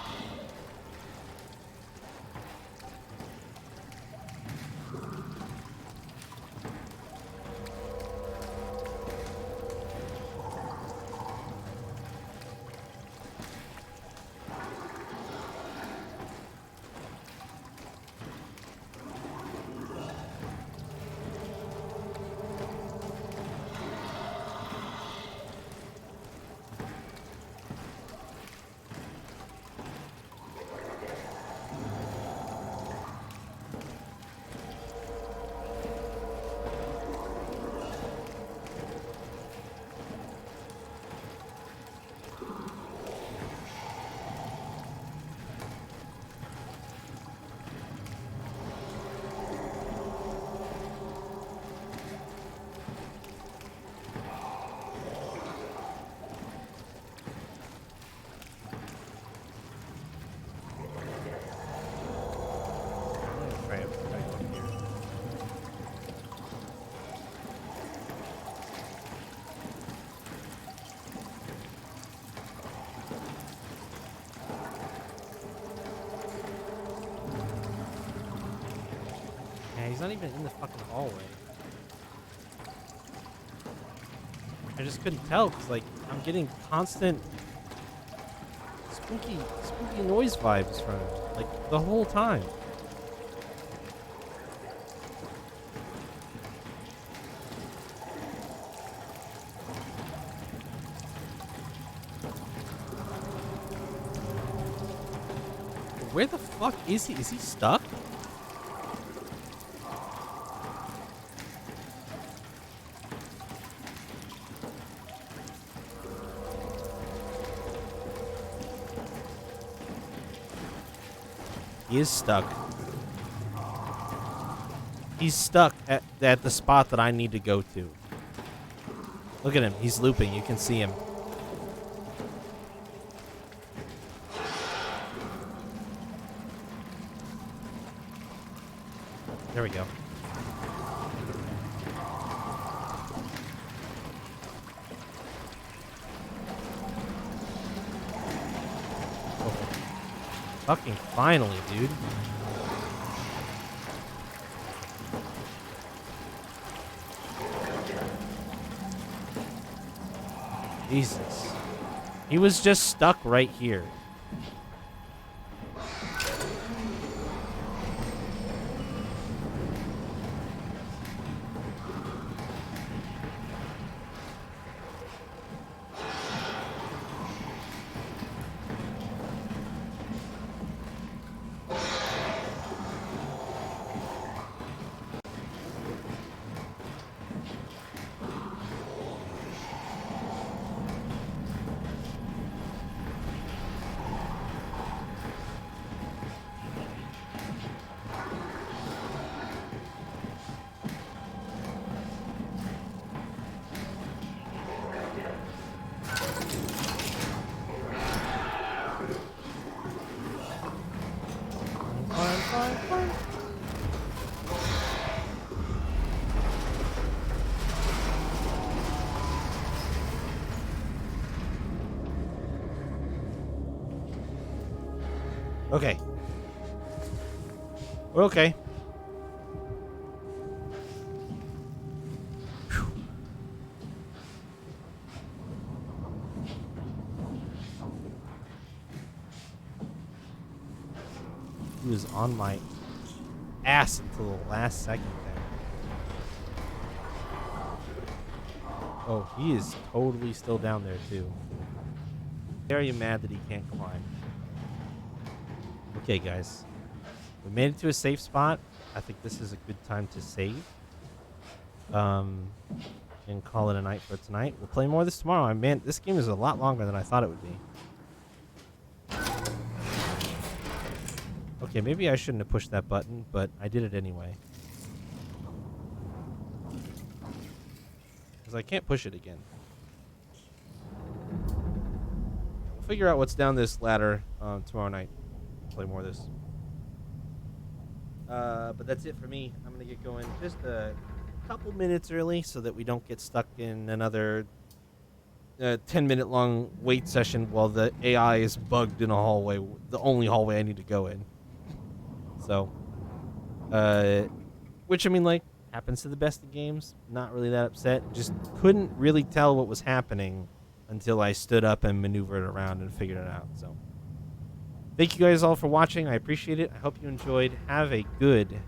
He's not even in the fucking hallway. I just couldn't tell because, like, I'm getting constant spooky noise vibes from him, like the whole time. Where the fuck is he? Is he stuck? He is stuck. He's stuck at the spot that I need to go to. Look at him. He's looping. You can see him. There we go. Fucking finally, dude. Jesus. He was just stuck right here. Okay. We're okay. Whew. He was on my ass until the last second there. Oh, he is totally still down there too. Very mad that he can't climb. Okay, guys. We made it to a safe spot. I think this is a good time to save. And call it a night for tonight. We'll play more of this tomorrow. Man, this game is a lot longer than I thought it would be. Okay, maybe I shouldn't have pushed that button, but I did it anyway. Because I can't push it again. We'll figure out what's down this ladder tomorrow night. Play more of this. But that's it for me. I'm going to get going just a couple minutes early so that we don't get stuck in another 10-minute long wait session while the AI is bugged in a hallway, the only hallway I need to go in. So, which, I mean, like, happens to the best of games. Not really that upset. Just couldn't really tell what was happening until I stood up and maneuvered around and figured it out. So, thank you guys all for watching. I appreciate it. I hope you enjoyed. Have a good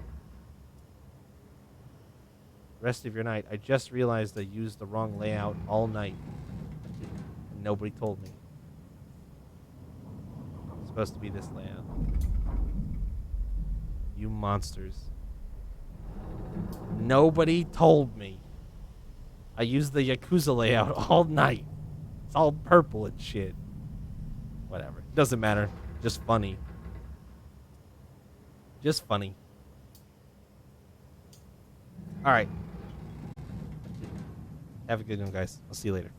rest of your night. I just realized I used the wrong layout all night. And nobody told me. It's supposed to be this layout. You monsters. Nobody told me. I used the Yakuza layout all night. It's all purple and shit. Whatever. Doesn't matter. Just funny. Just funny. Alright. Have a good one, guys. I'll see you later.